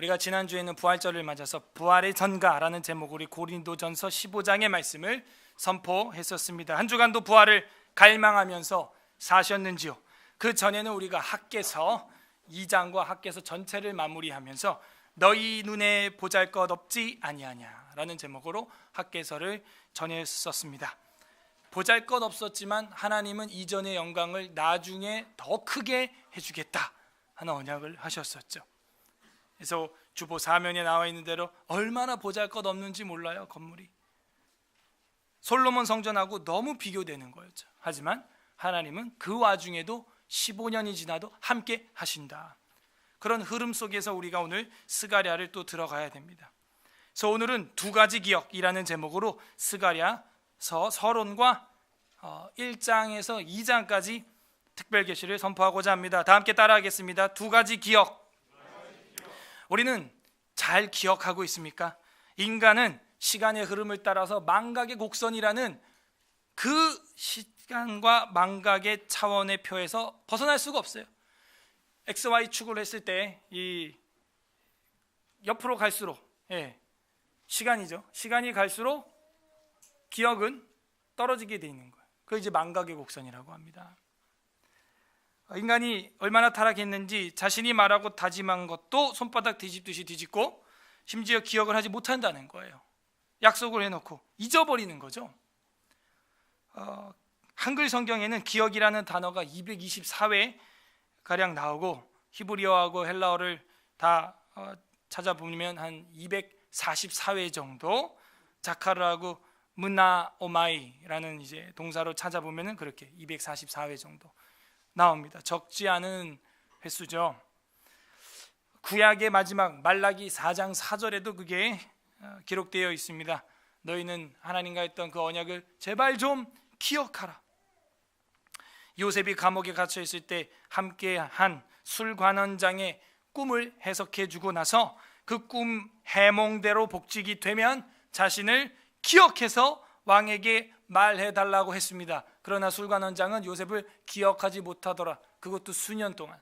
우리가 지난주에는 부활절을 맞아서 부활의 전가라는 제목으로 우리 고린도전서 15장의 말씀을 선포했었습니다. 한 주간도 부활을 갈망하면서 사셨는지요? 그 전에는 우리가 학개서 2장과 학개서 전체를 마무리하면서 너희 눈에 보잘것없지 아니하냐 라는 제목으로 학개서를 전했었습니다. 보잘것없었지만 하나님은 이전의 영광을 나중에 더 크게 해주겠다 하는 언약을 하셨었죠. 그래서 주보 사면에 나와 있는 대로 얼마나 보잘것없는지 몰라요. 건물이 솔로몬 성전하고 너무 비교되는 거였죠. 하지만 하나님은 그 와중에도 15년이 지나도 함께 하신다. 그런 흐름 속에서 우리가 오늘 스가랴를 또 들어가야 됩니다. 그래서 오늘은 두 가지 기억이라는 제목으로 스가랴서 서론과 1장에서 2장까지 특별 계시를 선포하고자 합니다. 다 함께 따라하겠습니다. 두 가지 기억. 우리는 잘 기억하고 있습니까? 인간은 시간의 흐름을 따라서 망각의 곡선이라는 그 시간과 망각의 차원의 표에서 벗어날 수가 없어요. XY 축을 했을 때 이 옆으로 갈수록 시간이죠. 시간이 갈수록 기억은 떨어지게 돼 있는 거예요. 그걸 이제 망각의 곡선이라고 합니다. 인간이 얼마나 타락했는지 자신이 말하고 다짐한 것도 손바닥 뒤집듯이 뒤집고 심지어 기억을 하지 못한다는 거예요. 약속을 해놓고 잊어버리는 거죠. 한글 성경에는 기억이라는 단어가 224회 가량 나오고 히브리어하고 헬라어를 다 찾아보면 한 244회 정도, 자카르하고 문나오마이라는 이제 동사로 찾아보면은 그렇게 244회 정도 나옵니다. 적지 않은 횟수죠. 구약의 마지막 말라기 4장 4절에도 그게 기록되어 있습니다. 너희는 하나님과 했던 그 언약을 제발 좀 기억하라. 요셉이 감옥에 갇혀 있을 때 함께한 술관원장의 꿈을 해석해 주고 나서 그 꿈 해몽대로 복직이 되면 자신을 기억해서 왕에게 말해달라고 했습니다. 그러나 술관원장은 요셉을 기억하지 못하더라. 그것도 수년 동안.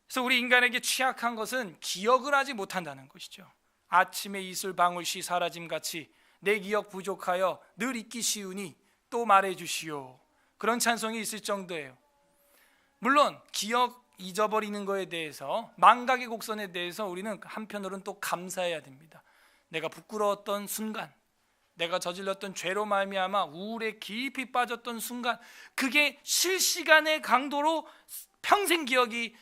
그래서 우리 인간에게 취약한 것은 기억을 하지 못한다는 것이죠. 아침에 이슬방울씨 사라짐같이 내 기억 부족하여 늘 잊기 쉬우니 또 말해주시오. 그런 찬송이 있을 정도예요. 물론 기억 잊어버리는 거에 대해서, 망각의 곡선에 대해서 우리는 한편으로는 또 감사해야 됩니다. 내가 부끄러웠던 순간, 내가 저질렀던 죄로 말미암아 우울에 깊이 빠졌던 순간, 그게 실시간의 강도로 평생 기억이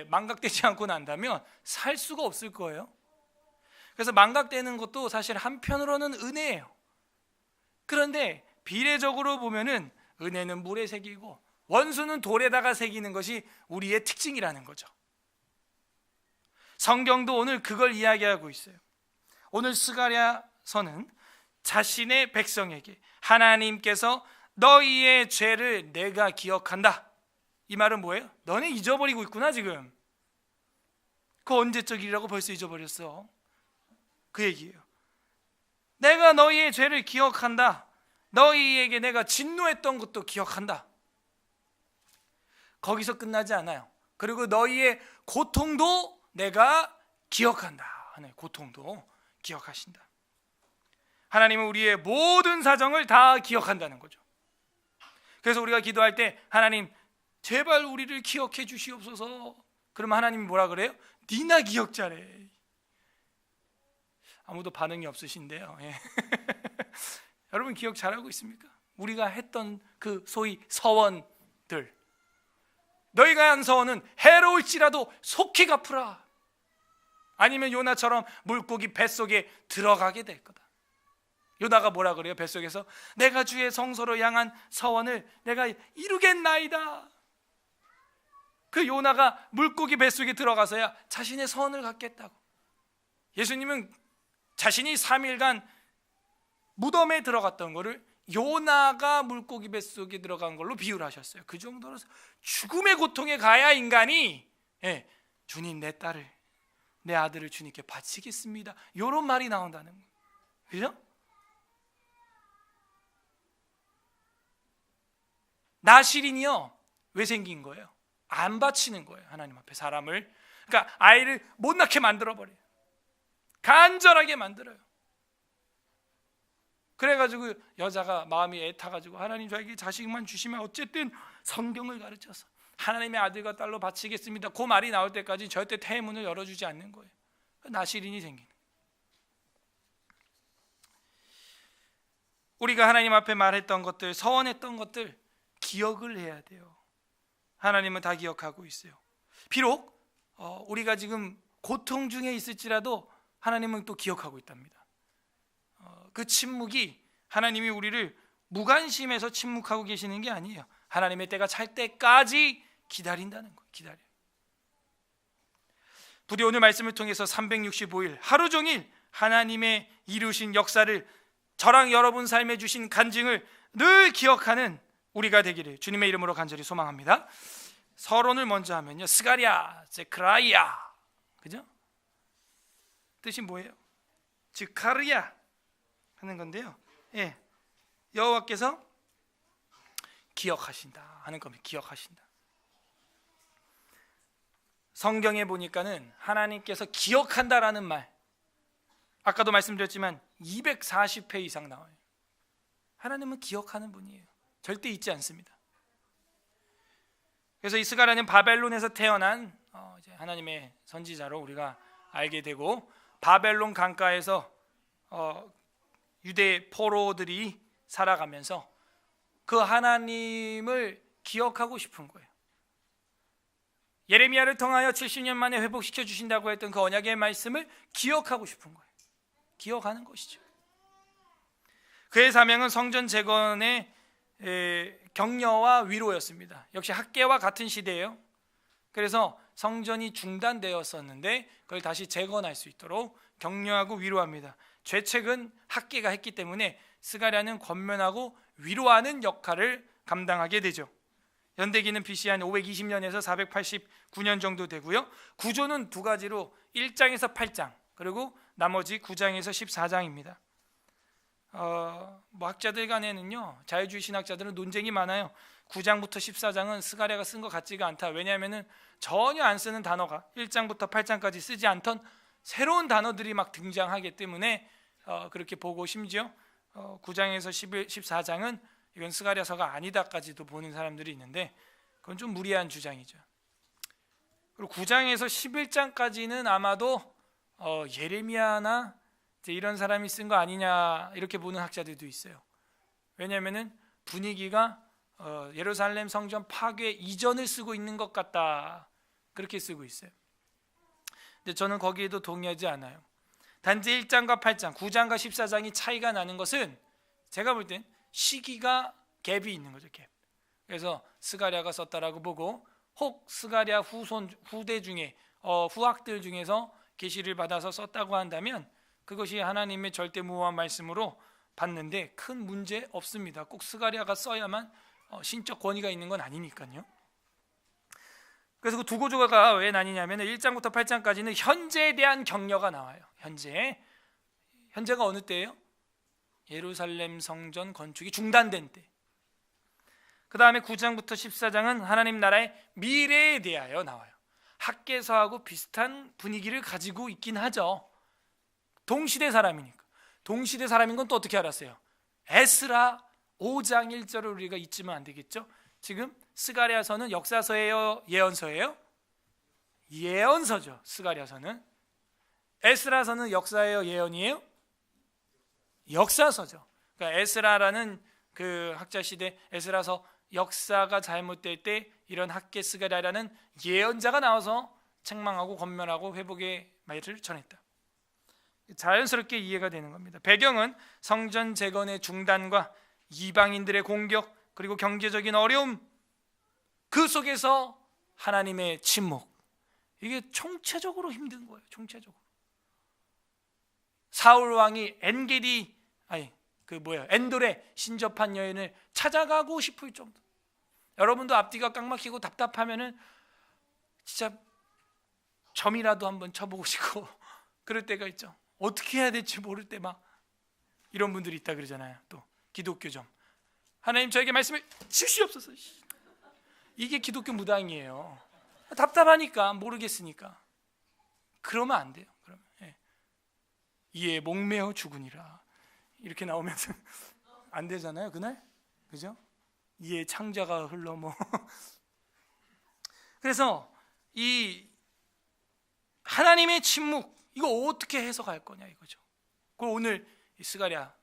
망각되지 않고 난다면 살 수가 없을 거예요. 그래서 망각되는 것도 사실 한편으로는 은혜예요. 그런데 비례적으로 보면은 은혜는 물에 새기고 원수는 돌에다가 새기는 것이 우리의 특징이라는 거죠. 성경도 오늘 그걸 이야기하고 있어요. 오늘 스가랴서는 자신의 백성에게 하나님께서 너희의 죄를 내가 기억한다. 이 말은 뭐예요? 너네 잊어버리고 있구나 지금. 그 언제적 일이라고 벌써 잊어버렸어. 그 얘기예요. 내가 너희의 죄를 기억한다. 너희에게 내가 진노했던 것도 기억한다. 거기서 끝나지 않아요. 그리고 너희의 고통도 내가 기억한다. 고통도 기억하신다. 하나님은 우리의 모든 사정을 다 기억한다는 거죠. 그래서 우리가 기도할 때 하나님 제발 우리를 기억해 주시옵소서. 그러면 하나님이 뭐라 그래요? 니나 기억 잘해. 아무도 반응이 없으신데요. 여러분 기억 잘하고 있습니까? 우리가 했던 그 소위 서원들, 너희가 한 서원은 해로울지라도 속히 갚으라. 아니면 요나처럼 물고기 뱃속에 들어가게 될 거다. 요나가 뭐라 그래요? 뱃속에서 내가 주의 성소로 향한 서원을 내가 이루겠나이다. 그 요나가 물고기 뱃속에 들어가서야 자신의 서원을 갖겠다고. 예수님은 자신이 3일간 무덤에 들어갔던 거를 요나가 물고기 뱃속에 들어간 걸로 비유를 하셨어요. 그 정도로 죽음의 고통에 가야 인간이 주님 내 딸을, 내 아들을 주님께 바치겠습니다. 이런 말이 나온다는 거예요. 그죠? 나실인이요 왜 생긴 거예요? 안 바치는 거예요. 하나님 앞에 사람을 그러니까 아이를 못 낳게 만들어버려요. 간절하게 만들어요. 그래가지고 여자가 마음이 애타가지고 하나님 저에게 자식만 주시면 어쨌든 성경을 가르쳐서 하나님의 아들과 딸로 바치겠습니다. 그 말이 나올 때까지 절대 태문을 열어주지 않는 거예요. 나실인이 생기는 거예요. 우리가 하나님 앞에 말했던 것들, 서원했던 것들 기억을 해야 돼요. 하나님은 다 기억하고 있어요. 비록 우리가 지금 고통 중에 있을지라도 하나님은 또 기억하고 있답니다. 그 침묵이 하나님이 우리를 무관심해서 침묵하고 계시는 게 아니에요. 하나님의 때가 찰 때까지 기다린다는 거예요. 기다려요. 부디 오늘 말씀을 통해서 365일 하루 종일 하나님의 이루신 역사를, 저랑 여러분 삶에 주신 간증을 늘 기억하는 우리가 되기를 주님의 이름으로 간절히 소망합니다. 서론을 먼저 하면요, 스가랴, 제크라이야, 그죠? 뜻이 뭐예요? 즈카르야 하는 건데요. 예, 여호와께서 기억하신다 하는 겁니다. 기억하신다. 성경에 보니까는 하나님께서 기억한다라는 말, 아까도 말씀드렸지만 240회 이상 나와요. 하나님은 기억하는 분이에요. 절대 잊지 않습니다. 그래서 이 스가랴는 바벨론에서 태어난 이제 하나님의 선지자로 우리가 알게 되고, 바벨론 강가에서 유대 포로들이 살아가면서 그 하나님을 기억하고 싶은 거예요. 예레미야를 통하여 70년 만에 회복시켜 주신다고 했던 그 언약의 말씀을 기억하고 싶은 거예요. 기억하는 것이죠. 그의 사명은 성전 재건의 격려와 위로였습니다. 역시 학계와 같은 시대예요. 그래서 성전이 중단되었었는데 그걸 다시 재건할 수 있도록 격려하고 위로합니다. 죄책은 학계가 했기 때문에 스가랴는 권면하고 위로하는 역할을 감당하게 되죠. 연대기는 BC 한 520년에서 489년 정도 되고요. 구조는 두 가지로 1장에서 8장 그리고 나머지 9장에서 14장입니다. 학자들 간에는요, 자유주의 신학자들은 논쟁이 많아요. 9장부터 14장은 스가랴가 쓴 것 같지가 않다. 왜냐하면 전혀 안 쓰는 단어가 1장부터 8장까지 쓰지 않던 새로운 단어들이 막 등장하기 때문에 그렇게 보고, 심지어 9장에서 14장은 이건 스가랴서가 아니다까지도 보는 사람들이 있는데 그건 좀 무리한 주장이죠. 그리고 9장에서 11장까지는 아마도 예레미야나 이런 사람이 쓴 거 아니냐 이렇게 보는 학자들도 있어요. 왜냐하면 분위기가 예루살렘 성전 파괴 이전을 쓰고 있는 것 같다, 그렇게 쓰고 있어요. 근데 저는 거기에도 동의하지 않아요. 단지 1장과 8장, 9장과 14장이 차이가 나는 것은 제가 볼 땐 시기가 갭이 있는 거죠. 갭. 그래서 스가랴가 썼다라고 보고, 혹 스가랴 후대 중에 후학들 중에서 계시를 받아서 썼다고 한다면 그것이 하나님의 절대무호한 말씀으로 봤는데 큰 문제 없습니다. 꼭 스가랴가 써야만 신적 권위가 있는 건 아니니까요. 그래서 그 두 구조가 왜 나뉘냐면 1장부터 8장까지는 현재에 대한 격려가 나와요. 현재가 어느 때예요? 예루살렘 성전 건축이 중단된 때. 그 다음에 9장부터 14장은 하나님 나라의 미래에 대하여 나와요. 학개서하고 비슷한 분위기를 가지고 있긴 하죠. 동시대 사람이니까. 동시대 사람인 건 또 어떻게 알았어요? 에스라 5장 1절을 우리가 잊으면 안 되겠죠. 지금 스가랴서는 역사서예요, 예언서예요? 예언서죠. 스가랴서는. 에스라서는 역사예요, 예언이에요? 역사서죠. 그러니까 에스라라는 그 학자 시대 에스라서 역사가 잘못될 때 이런 학계 스가랴라는 예언자가 나와서 책망하고 권면하고 회복의 말을 전했다. 자연스럽게 이해가 되는 겁니다. 배경은 성전 재건의 중단과 이방인들의 공격, 그리고 경제적인 어려움, 그 속에서 하나님의 침묵, 이게 총체적으로 힘든 거예요. 총체적으로. 사울 왕이 엔돌에 신접한 여인을 찾아가고 싶을 정도. 여러분도 앞뒤가 꽉 막히고 답답하면은 진짜 점이라도 한번 쳐보고 싶고 그럴 때가 있죠. 어떻게 해야 될지 모를 때 막 이런 분들이 있다 그러잖아요. 또 기독교 점. 하나님 저에게 말씀을 주시옵소서. 이게 기독교 무당이에요. 답답하니까, 모르겠으니까. 그러면 안 돼요. 그러면 이에 목매어 죽으니라 이렇게 나오면서 안 되잖아요, 그날. 그죠? 이에 창자가 흘러 뭐. 그래서 이 하나님의 침묵, 이거 어떻게 해석할 거냐 이거죠. 그걸 오늘 스가랴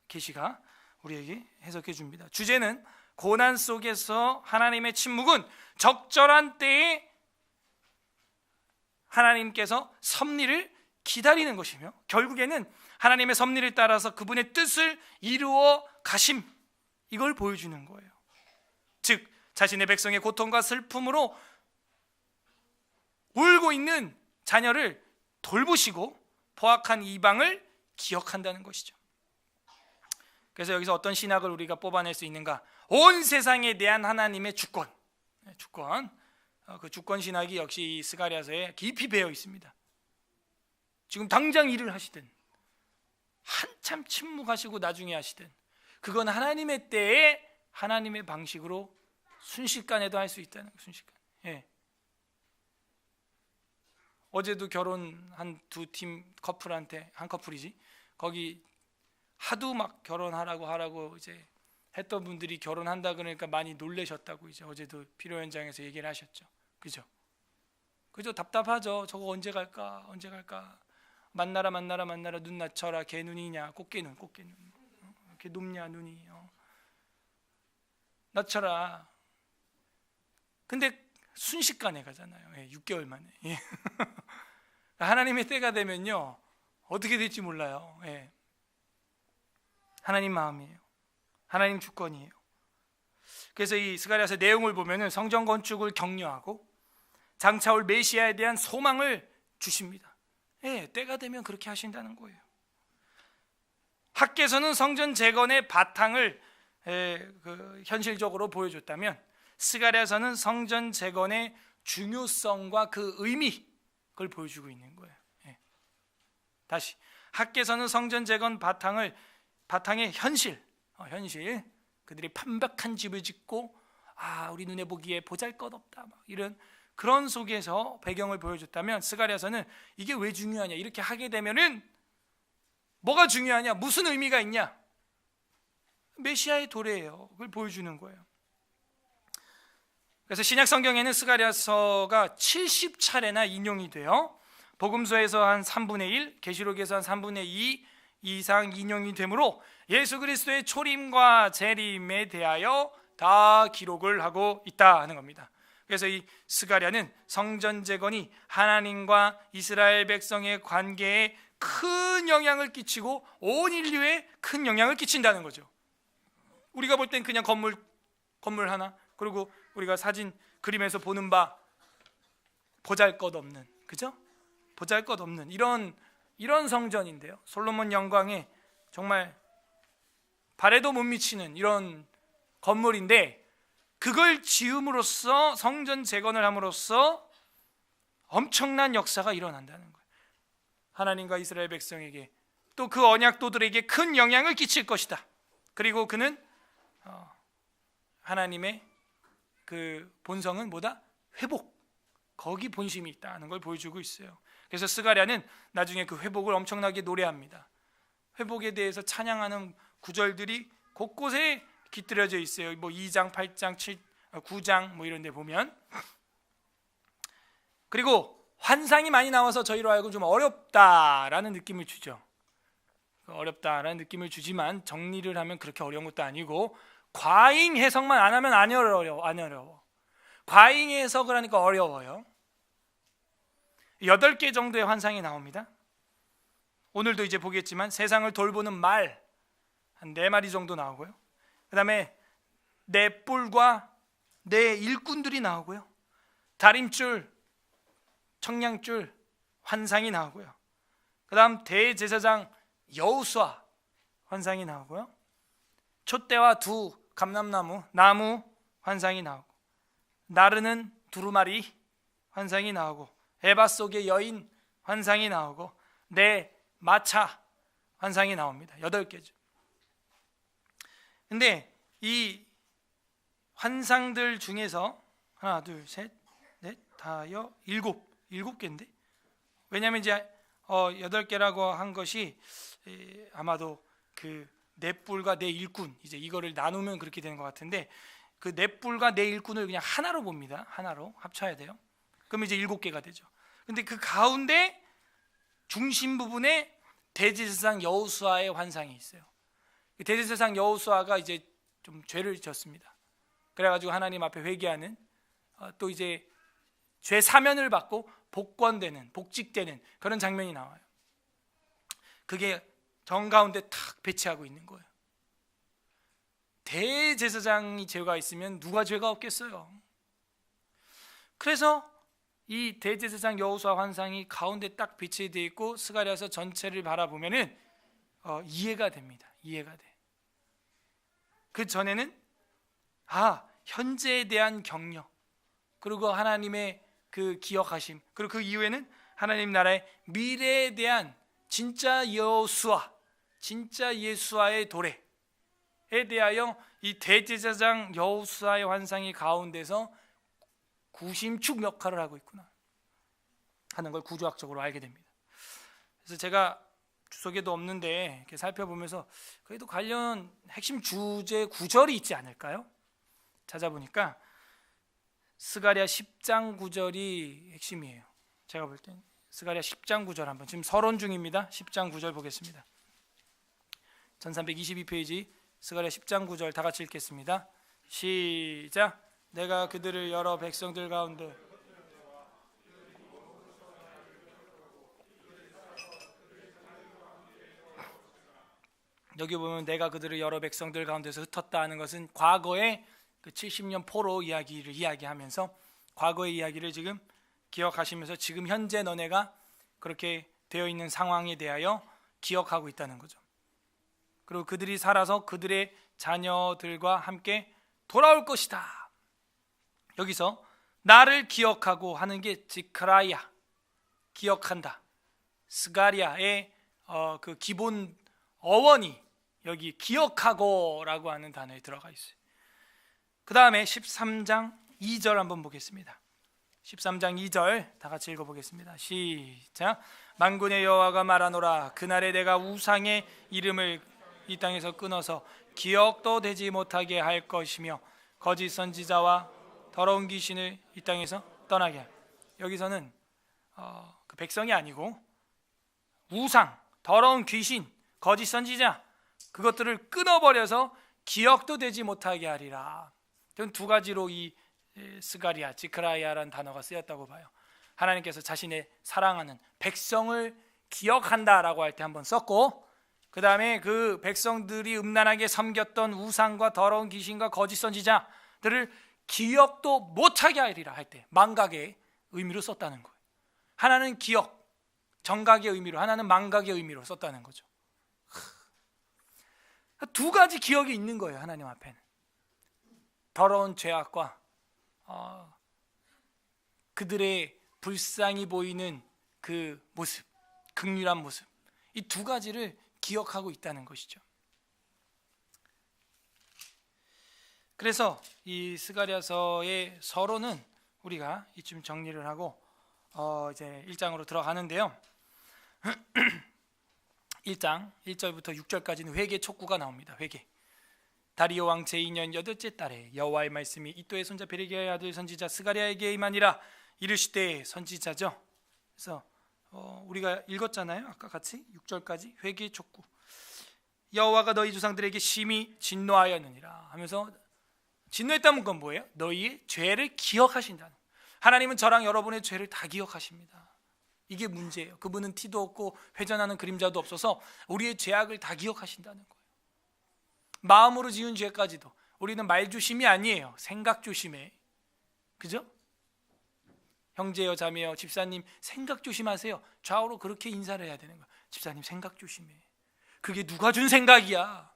계시가 우리에게 해석해 줍니다. 주제는 고난 속에서 하나님의 침묵은 적절한 때에 하나님께서 섭리를 기다리는 것이며, 결국에는 하나님의 섭리를 따라서 그분의 뜻을 이루어 가심, 이걸 보여주는 거예요. 즉 자신의 백성의 고통과 슬픔으로 울고 있는 자녀를 돌보시고 포악한 이방을 기억한다는 것이죠. 그래서 여기서 어떤 신학을 우리가 뽑아낼 수 있는가? 온 세상에 대한 하나님의 주권, 그 주권 신학이 역시 이 스가랴서에 깊이 배어 있습니다. 지금 당장 일을 하시든 한참 침묵하시고 나중에 하시든 그건 하나님의 때에 하나님의 방식으로 순식간에도 할 수 있다는 거예요. 순식간. 어제도 결혼한 두 팀 커플한테, 한 커플이지, 거기 하도 막 결혼하라고 이제 했던 분들이 결혼한다 그러니까 많이 놀라셨다고 이제 어제도 피로 현장에서 얘기를 하셨죠. 그죠? 답답하죠. 저거 언제 갈까? 만나라 눈 낮춰라. 개 눈이냐? 꽃게눈 이렇게 높냐 눈이. 낮춰라. 근데 순식간에 가잖아요. 6개월 만에. 하나님의 때가 되면요 어떻게 될지 몰라요. 하나님 마음이에요. 하나님 주권이에요. 그래서 이 스가랴서 내용을 보면은 성전 건축을 격려하고 장차올 메시아에 대한 소망을 주십니다. 때가 되면 그렇게 하신다는 거예요. 학계서는 성전 재건의 바탕을 현실적으로 보여줬다면, 스가랴서는 성전 재건의 중요성과 그 의미, 그걸 보여주고 있는 거예요. 다시, 학계서는 성전 재건 바탕의 현실, 그들이 판박한 집을 짓고 우리 눈에 보기에 보잘것없다 막 이런 그런 속에서 배경을 보여줬다면, 스가랴서는 이게 왜 중요하냐, 이렇게 하게 되면은 뭐가 중요하냐, 무슨 의미가 있냐, 메시아의 도래예요. 그걸 보여주는 거예요. 그래서 신약 성경에는 스가랴서가 70차례나 인용이 돼요. 복음서에서 한 3분의 1, 계시록에서 한 3분의 2 이상 인용이 되므로 예수 그리스도의 초림과 재림에 대하여 다 기록을 하고 있다 하는 겁니다. 그래서 이 스가랴는 성전 재건이 하나님과 이스라엘 백성의 관계에 큰 영향을 끼치고 온 인류에 큰 영향을 끼친다는 거죠. 우리가 볼 땐 그냥 건물 하나, 그리고 우리가 사진 그림에서 보는 바 보잘것없는, 그죠? 보잘것없는 이런 성전인데요, 솔로몬 영광에 정말 발에도 못 미치는 이런 건물인데, 그걸 지음으로써, 성전 재건을 함으로써 엄청난 역사가 일어난다는 거예요. 하나님과 이스라엘 백성에게, 또 그 언약도들에게 큰 영향을 끼칠 것이다. 그리고 그는 하나님의 그 본성은 뭐다? 회복, 거기 본심이 있다는 걸 보여주고 있어요. 그래서 스가랴는 나중에 그 회복을 엄청나게 노래합니다. 회복에 대해서 찬양하는 구절들이 곳곳에 깃들여져 있어요. 뭐 2장, 8장, 9장 뭐 이런 데 보면. 그리고 환상이 많이 나와서 저희로 하여금 좀 어렵다라는 느낌을 주죠. 어렵다라는 느낌을 주지만 정리를 하면 그렇게 어려운 것도 아니고, 과잉 해석만 안 하면 안 어려워. 과잉 해석을 하니까 어려워요. 8개 정도의 환상이 나옵니다. 오늘도 이제 보겠지만 세상을 돌보는 말 한 4마리 정도 나오고요. 그 다음에 네 뿔과 네 일꾼들이 나오고요. 다림줄, 청량줄 환상이 나오고요. 그 다음 대제사장 여호수아 환상이 나오고요. 촛대와 두 감람나무, 나무 환상이 나오고, 나르는 두루마리 환상이 나오고, 에바 속의 여인 환상이 나오고, 네 마차 환상이 나옵니다. 8개죠. 근데 이 환상들 중에서 하나, 둘, 셋, 넷, 다, 7개인데 왜냐하면 이제 8개라고 한 것이 아마도 그 넷불과 내 일꾼, 이제 이거를 나누면 그렇게 되는 것 같은데, 그 넷불과 내 일꾼을 그냥 하나로 봅니다. 하나로 합쳐야 돼요. 그럼 이제 7개가 되죠. 근데 그 가운데 중심 부분에 대제사장 여호수아의 환상이 있어요. 대제사장 여호수아가 이제 좀 죄를 졌습니다. 그래가지고 하나님 앞에 회개하는, 또 이제 죄 사면을 받고 복권되는, 복직되는 그런 장면이 나와요. 그게 정 가운데 탁 배치하고 있는 거예요. 대제사장이 죄가 있으면 누가 죄가 없겠어요. 그래서 이 대제사장 여호수아 환상이 가운데 딱 배치되어 있고 스가랴서 전체를 바라보면은 이해가 됩니다. 이해가 돼. 그 전에는 현재에 대한 격려, 그리고 하나님의 그 기억하심, 그리고 그 이후에는 하나님 나라의 미래에 대한 진짜 여호수아, 진짜 예수아의 도래에 대하여 이 대제사장 여호수아의 환상이 가운데서 구심축 역할을 하고 있구나 하는 걸 구조학적으로 알게 됩니다. 그래서 제가 주석에도 없는데 이렇게 살펴보면서 그래도 관련 핵심 주제 구절이 있지 않을까요? 찾아보니까 스가랴 10장 9절이 핵심이에요. 제가 볼 땐 스가랴 10장 9절 한번, 지금 서론 중입니다. 10장 9절 보겠습니다. 1322페이지 스가랴 10장 9절 다 같이 읽겠습니다. 시작. 내가 그들을 여러 백성들 가운데 여기 보면 내가 그들을 여러 백성들 가운데서 흩었다 하는 것은 과거의 그 70년 포로 이야기를 이야기하면서 과거의 이야기를 지금 기억하시면서 지금 현재 너네가 그렇게 되어 있는 상황에 대하여 기억하고 있다는 거죠. 그리고 그들이 살아서 그들의 자녀들과 함께 돌아올 것이다. 여기서 나를 기억하고 하는 게 지크라야, 기억한다. 스가랴의 그 기본 어원이 여기 기억하고라고 하는 단어에 들어가 있어요. 그 다음에 13장 2절 한번 보겠습니다. 13장 2절 다 같이 읽어보겠습니다. 시작. 만군의 여호와가 말하노라. 그날에 내가 우상의 이름을 이 땅에서 끊어서 기억도 되지 못하게 할 것이며 거짓 선지자와 더러운 귀신을 이 땅에서 떠나게 할. 여기서는 그 백성이 아니고 우상, 더러운 귀신, 거짓 선지자, 그것들을 끊어버려서 기억도 되지 못하게 하리라. 두 가지로 이 스가랴, 지크라야라는 단어가 쓰였다고 봐요. 하나님께서 자신의 사랑하는 백성을 기억한다라고 할 때 한번 썼고, 그 다음에 그 백성들이 음란하게 섬겼던 우상과 더러운 귀신과 거짓 선지자들을 기억도 못하게 하리라 할 때 망각의 의미로 썼다는 거예요. 하나는 기억, 정각의 의미로, 하나는 망각의 의미로 썼다는 거죠. 두 가지 기억이 있는 거예요. 하나님 앞에는 더러운 죄악과 그들의 불쌍히 보이는 그 모습, 극률한 모습, 이 두 가지를 기억하고 있다는 것이죠. 그래서 이 스가랴서의 서론은 우리가 이쯤 정리를 하고 이제 1장으로 들어가는데요. 1장 1절부터 6절까지는 회개 촉구가 나옵니다. 회개. 다리오 왕 제2년 8째 달에 여호와의 말씀이 이도의 손자 베레기야의 아들 선지자 스가랴에게 임하니라. 이르시되, 선지자죠. 그래서 우리가 읽었잖아요. 아까 같이 6절까지 회개 촉구. 여호와가 너희 조상들에게 심히 진노하였느니라 하면서, 진노했다는 건 뭐예요? 너희의 죄를 기억하신다는. 하나님은 저랑 여러분의 죄를 다 기억하십니다. 이게 문제예요. 그분은 티도 없고 회전하는 그림자도 없어서 우리의 죄악을 다 기억하신다는 거예요. 마음으로 지은 죄까지도. 우리는 말조심이 아니에요. 생각조심해. 그죠? 형제여 자매여 집사님 생각 조심하세요. 좌우로 그렇게 인사를 해야 되는 거예요. 집사님 생각 조심해. 그게 누가 준 생각이야.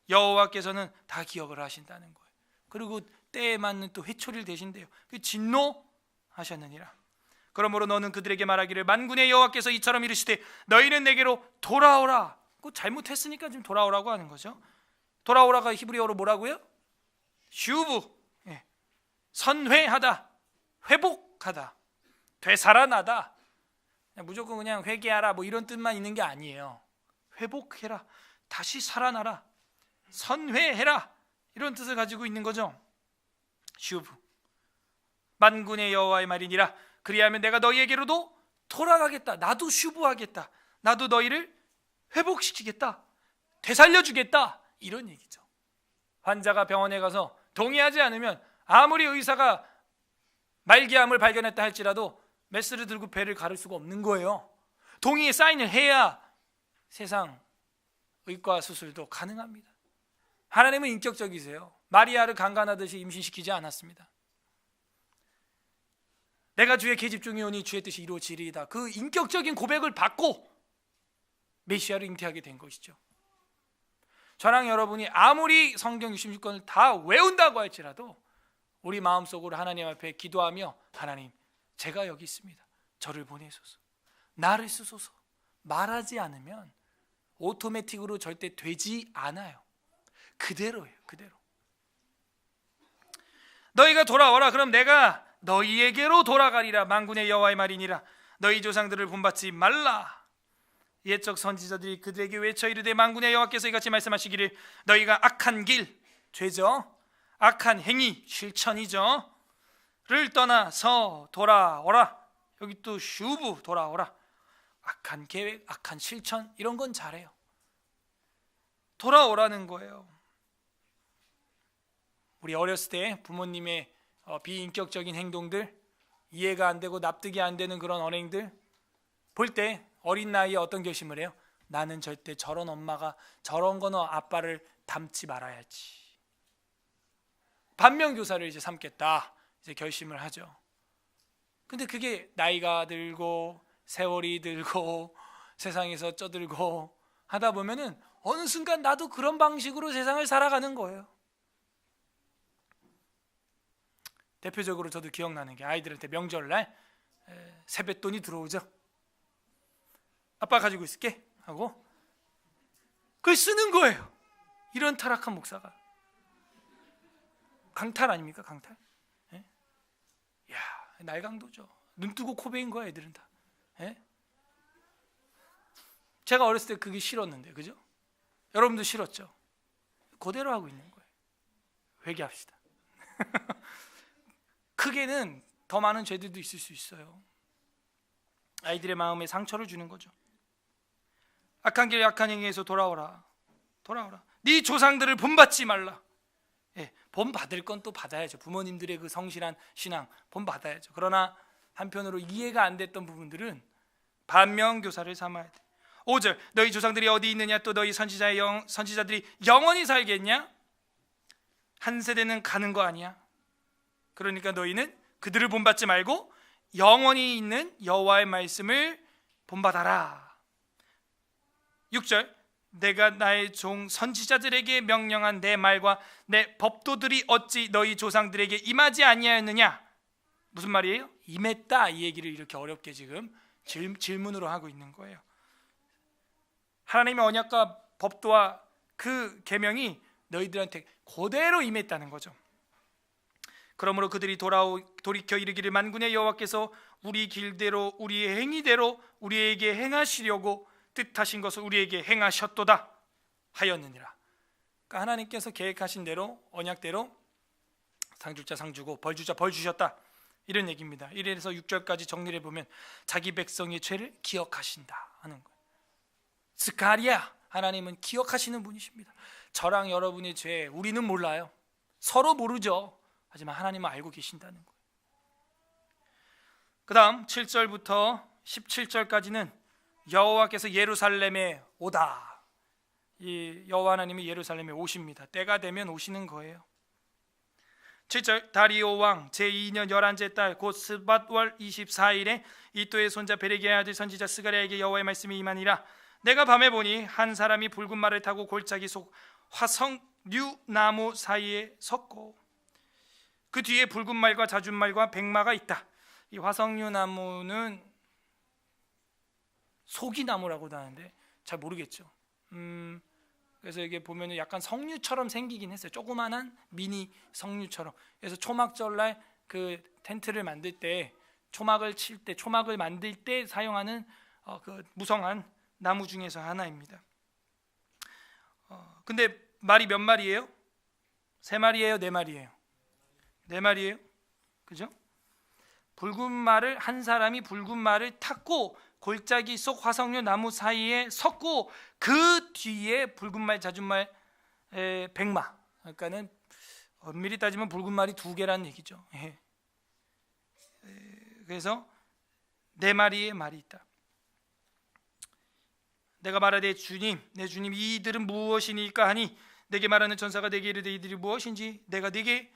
여호와께서는 다 기억을 하신다는 거예요. 그리고 때에 맞는 또 회초리를 대신대요. 진노하셨느니라. 그러므로 너는 그들에게 말하기를, 만군의 여호와께서 이처럼 이르시되 너희는 내게로 돌아오라. 그 잘못했으니까 지금 돌아오라고 하는 거죠. 돌아오라가 히브리어로 뭐라고요? 슈브. 선회하다, 회복하다, 되살아나다. 무조건 그냥 회개하라 뭐 이런 뜻만 있는 게 아니에요. 회복해라, 다시 살아나라, 선회해라, 이런 뜻을 가지고 있는 거죠. 슈브, 만군의 여호와의 말이니라. 그리하면 내가 너희에게로도 돌아가겠다. 나도 슈브하겠다. 나도 너희를 회복시키겠다, 되살려주겠다, 이런 얘기죠. 환자가 병원에 가서 동의하지 않으면 아무리 의사가 말기암을 발견했다 할지라도 메스를 들고 배를 가를 수가 없는 거예요. 동의의 사인을 해야 세상 의과 수술도 가능합니다. 하나님은 인격적이세요. 마리아를 강간하듯이 임신시키지 않았습니다. 내가 주의 계집종이 오니 주의 뜻이 이루어지리이다, 그 인격적인 고백을 받고 메시아를 잉태하게 된 것이죠. 저랑 여러분이 아무리 성경 66권을 다 외운다고 할지라도 우리 마음속으로 하나님 앞에 기도하며, 하나님, 제가 여기 있습니다, 저를 보내소서, 나를 쓰소서 말하지 않으면 오토매틱으로 절대 되지 않아요. 그대로예요. 그대로. 너희가 돌아오라, 그럼 내가 너희에게로 돌아가리라. 만군의 여호와의 말이니라. 너희 조상들을 본받지 말라. 옛적 선지자들이 그들에게 외쳐 이르되, 만군의 여호와께서 이같이 말씀하시기를, 너희가 악한 길, 죄죠, 악한 행위, 실천이죠, 를 떠나서 돌아오라. 여기 또 슈브, 돌아오라. 악한 계획, 악한 실천, 이런 건 잘해요. 돌아오라는 거예요. 우리 어렸을 때 부모님의 비인격적인 행동들, 이해가 안 되고 납득이 안 되는 그런 언행들 볼 때 어린 나이에 어떤 결심을 해요? 나는 절대 저런 엄마가, 저런 거는 아빠를 닮지 말아야지. 반면교사를 이제 삼겠다, 이제 결심을 하죠. 근데 그게 나이가 들고 세월이 들고 세상에서 쩌들고 하다 보면은 어느 순간 나도 그런 방식으로 세상을 살아가는 거예요. 대표적으로 저도 기억나는 게, 아이들한테 명절날 세뱃돈이 들어오죠. 아빠 가지고 있을게 하고 그걸 쓰는 거예요. 이런 타락한 목사가. 강탈 아닙니까? 강탈. 예? 야, 날강도죠. 눈 뜨고 코 베인 거야, 애들은 다. 예? 제가 어렸을 때 그게 싫었는데, 그죠? 여러분도 싫었죠? 그대로 하고 있는 거예요. 회개합시다. 크게는 더 많은 죄들도 있을 수 있어요. 아이들의 마음에 상처를 주는 거죠. 악한 길, 악한 행위에서 돌아오라. 돌아오라. 네 조상들을 본받지 말라. 예, 본받을 건 또 받아야죠. 부모님들의 그 성실한 신앙 본받아야죠. 그러나 한편으로 이해가 안 됐던 부분들은 반면교사를 삼아야 돼. 5절, 너희 조상들이 어디 있느냐, 또 너희 선지자들이 영원히 살겠냐? 한 세대는 가는 거 아니야? 그러니까 너희는 그들을 본받지 말고 영원히 있는 여호와의 말씀을 본받아라. 6절, 내가 나의 종 선지자들에게 명령한 내 말과 내 법도들이 어찌 너희 조상들에게 임하지 아니하였느냐? 무슨 말이에요? 임했다, 이 얘기를 이렇게 어렵게 지금 질문으로 하고 있는 거예요. 하나님의 언약과 법도와 그 계명이 너희들한테 그대로 임했다는 거죠. 그러므로 그들이 돌이켜 이르기를, 만군의 여호와께서 우리 길대로 우리의 행위대로 우리에게 행하시려고 뜻하신 것을 우리에게 행하셨도다 하였느니라. 그러니까 하나님께서 계획하신 대로, 언약대로 상줄 자 상 주고 벌 줄 자 벌 주셨다, 이런 얘기입니다. 1에서 6절까지 정리를 해보면 자기 백성의 죄를 기억하신다 하는 거예요. 스가랴, 하나님은 기억하시는 분이십니다. 저랑 여러분의 죄 우리는 몰라요. 서로 모르죠. 하지만 하나님은 알고 계신다는 거예요. 그 다음 7절부터 17절까지는 여호와께서 예루살렘에 오다. 이 여호와 하나님이 예루살렘에 오십니다. 때가 되면 오시는 거예요. 7절, 다리오 왕 제2년 11째 달 곧 스밧월 24일에 이또의 손자 베레기야의 아들 선지자 스가랴에게 여호와의 말씀이 임하니라. 내가 밤에 보니 한 사람이 붉은 말을 타고 골짜기 속 화석류 나무 사이에 섰고 그 뒤에 붉은 말과 잦은 말과 백마가 있다. 이 화석류 나무는 소기나무라고도 하는데 잘 모르겠죠. 그래서 이게 보면 약간 석류처럼 생기긴 했어요. 조그만한 미니 석류처럼. 그래서 초막절날 그 텐트를 만들 때 초막을 칠 때, 초막을 만들 때 사용하는 그 무성한 나무 중에서 하나입니다. 근데 말이 몇 마리예요? 3마리예요? 4마리예요? 4마리예요? 그죠? 붉은 말을, 한 사람이 붉은 말을 탔고 골짜기 속 화석류 나무 사이에 섰고 그 뒤에 붉은 말, 잦은 말 100마. 그러니까는 엄밀히 따지면 붉은 말이 2개라는 얘기죠. 그래서 4마리의 말이 있다. 내가 말하되 주님, 내 주님, 이들은 무엇이니까 하니 내게 말하는 천사가 내게 이르되 이들이 무엇인지 내가 네게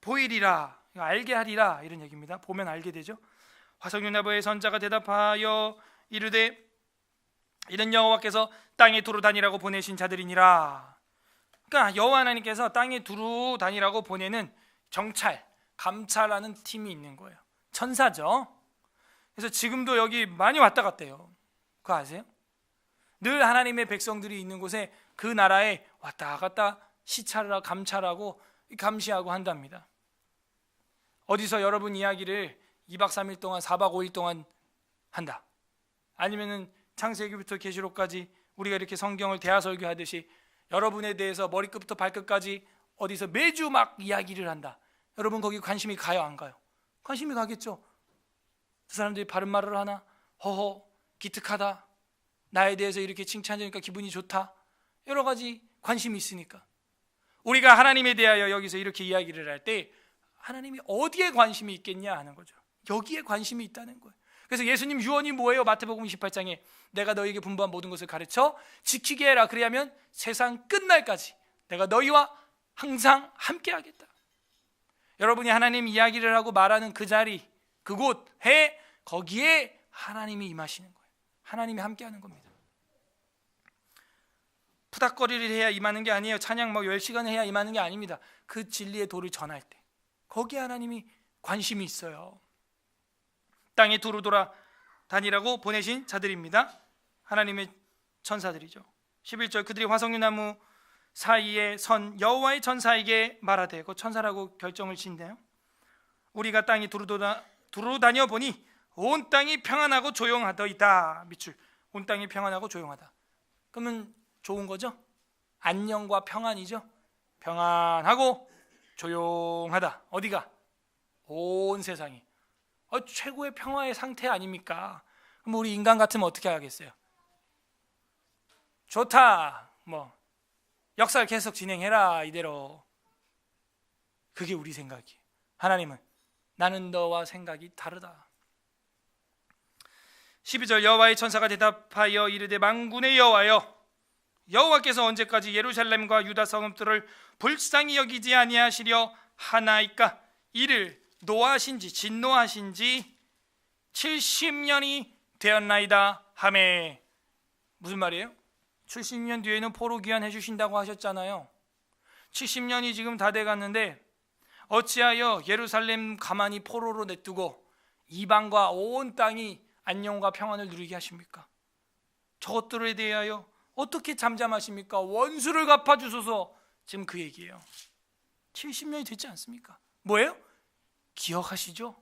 보이리라, 알게 하리라, 이런 얘기입니다. 보면 알게 되죠. 화석류 나무의 선자가 대답하여 이르되 이는 여호와께서 땅에 두루 다니라고 보내신 자들이니라. 그러니까 여호와 하나님께서 땅에 두루 다니라고 보내는 정찰, 감찰하는 팀이 있는 거예요. 천사죠. 그래서 지금도 여기 많이 왔다 갔대요. 그거 아세요? 늘 하나님의 백성들이 있는 곳에 그 나라에 왔다 갔다 시찰을 하고 감찰하고 감시하고 한답니다. 어디서 여러분 이야기를 2박 3일 동안 4박 5일 동안 한다, 아니면은 창세기부터 계시록까지 우리가 이렇게 성경을 대하설교하듯이 여러분에 대해서 머리끝부터 발끝까지 어디서 매주 막 이야기를 한다, 여러분 거기 관심이 가요, 안 가요? 관심이 가겠죠. 그 사람들이 바른 말을 하나, 허허 기특하다, 나에 대해서 이렇게 칭찬하니까 기분이 좋다, 여러 가지 관심이 있으니까. 우리가 하나님에 대하여 여기서 이렇게 이야기를 할 때 하나님이 어디에 관심이 있겠냐 하는 거죠. 여기에 관심이 있다는 거예요. 그래서 예수님 유언이 뭐예요? 마태복음 28장에 내가 너희에게 분부한 모든 것을 가르쳐 지키게 해라. 그래야면 세상 끝날까지 내가 너희와 항상 함께 하겠다. 여러분이 하나님 이야기를 하고 말하는 그 자리, 그곳, 해, 거기에 하나님이 임하시는 거예요. 하나님이 함께 하는 겁니다. 푸닥거리를 해야 임하는 게 아니에요. 찬양 10시간을 해야 임하는 게 아닙니다. 그 진리의 도를 전할 때 거기에 하나님이 관심이 있어요. 땅에 두루 돌아 다니라고 보내신 자들입니다. 하나님의 천사들이죠. 11절 그들이 화석류 나무 사이에 선 여호와의 천사에게 말하되, 그 천사라고 결정을 짓네요. 우리가 땅에 두루 다녀 보니 온 땅이 평안하고 조용하더이다. 밑줄, 온 땅이 평안하고 조용하다. 그러면 좋은 거죠? 안녕과 평안이죠. 평안하고 조용하다. 어디가? 온 세상이. 최고의 평화의 상태 아닙니까? 그럼 우리 인간 같으면 어떻게 하겠어요? 좋다, 역사를 계속 진행해라, 이대로. 그게 우리 생각이에요. 하나님은 나는 너와 생각이 다르다. 12절 여호와의 천사가 대답하여 이르되 만군의 여호와여, 여호와께서 언제까지 예루살렘과 유다 성읍들을 불쌍히 여기지 아니하시려 하나이까? 이를 노하신지 진노하신지 70년이 되었나이다 하매. 무슨 말이에요? 70년 뒤에는 포로 귀환해 주신다고 하셨잖아요. 70년이 지금 다 돼갔는데 어찌하여 예루살렘 가만히 포로로 냅두고 이방과 온 땅이 안녕과 평안을 누리게 하십니까? 저것들에 대하여 어떻게 잠잠하십니까? 원수를 갚아주소서. 지금 그 얘기예요. 70년이 됐지 않습니까? 뭐예요? 기억하시죠?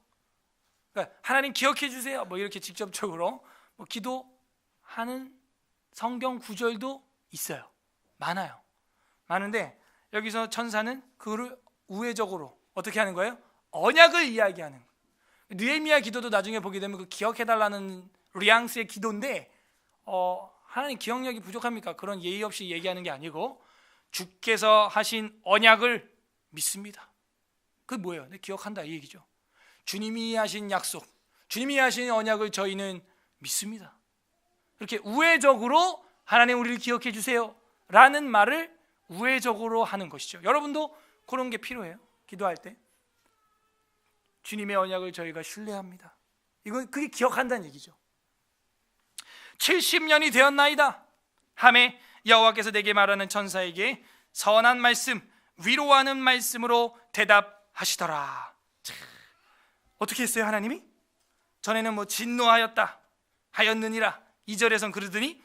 그러니까 하나님 기억해 주세요, 이렇게 직접적으로 기도하는 성경 구절도 있어요. 많은데 여기서 천사는 그거를 우회적으로 어떻게 하는 거예요? 언약을 이야기하는 거예요. 느헤미야 기도도 나중에 보게 되면 그 기억해달라는 뉘앙스의 기도인데 하나님 기억력이 부족합니까? 그런 예의 없이 얘기하는 게 아니고 주께서 하신 언약을 믿습니다. 그게 뭐예요? 기억한다 이 얘기죠. 주님이 하신 약속, 주님이 하신 언약을 저희는 믿습니다. 이렇게 우회적으로 하나님 우리를 기억해 주세요 라는 말을 우회적으로 하는 것이죠. 여러분도 그런 게 필요해요. 기도할 때 주님의 언약을 저희가 신뢰합니다. 그게 기억한다는 얘기죠. 70년이 되었나이다 하매 여호와께서 내게 말하는 천사에게 선한 말씀, 위로하는 말씀으로 대답하시더라. 어떻게 했어요 하나님이? 전에는 진노하였다 하였느니라 2절에선 그러더니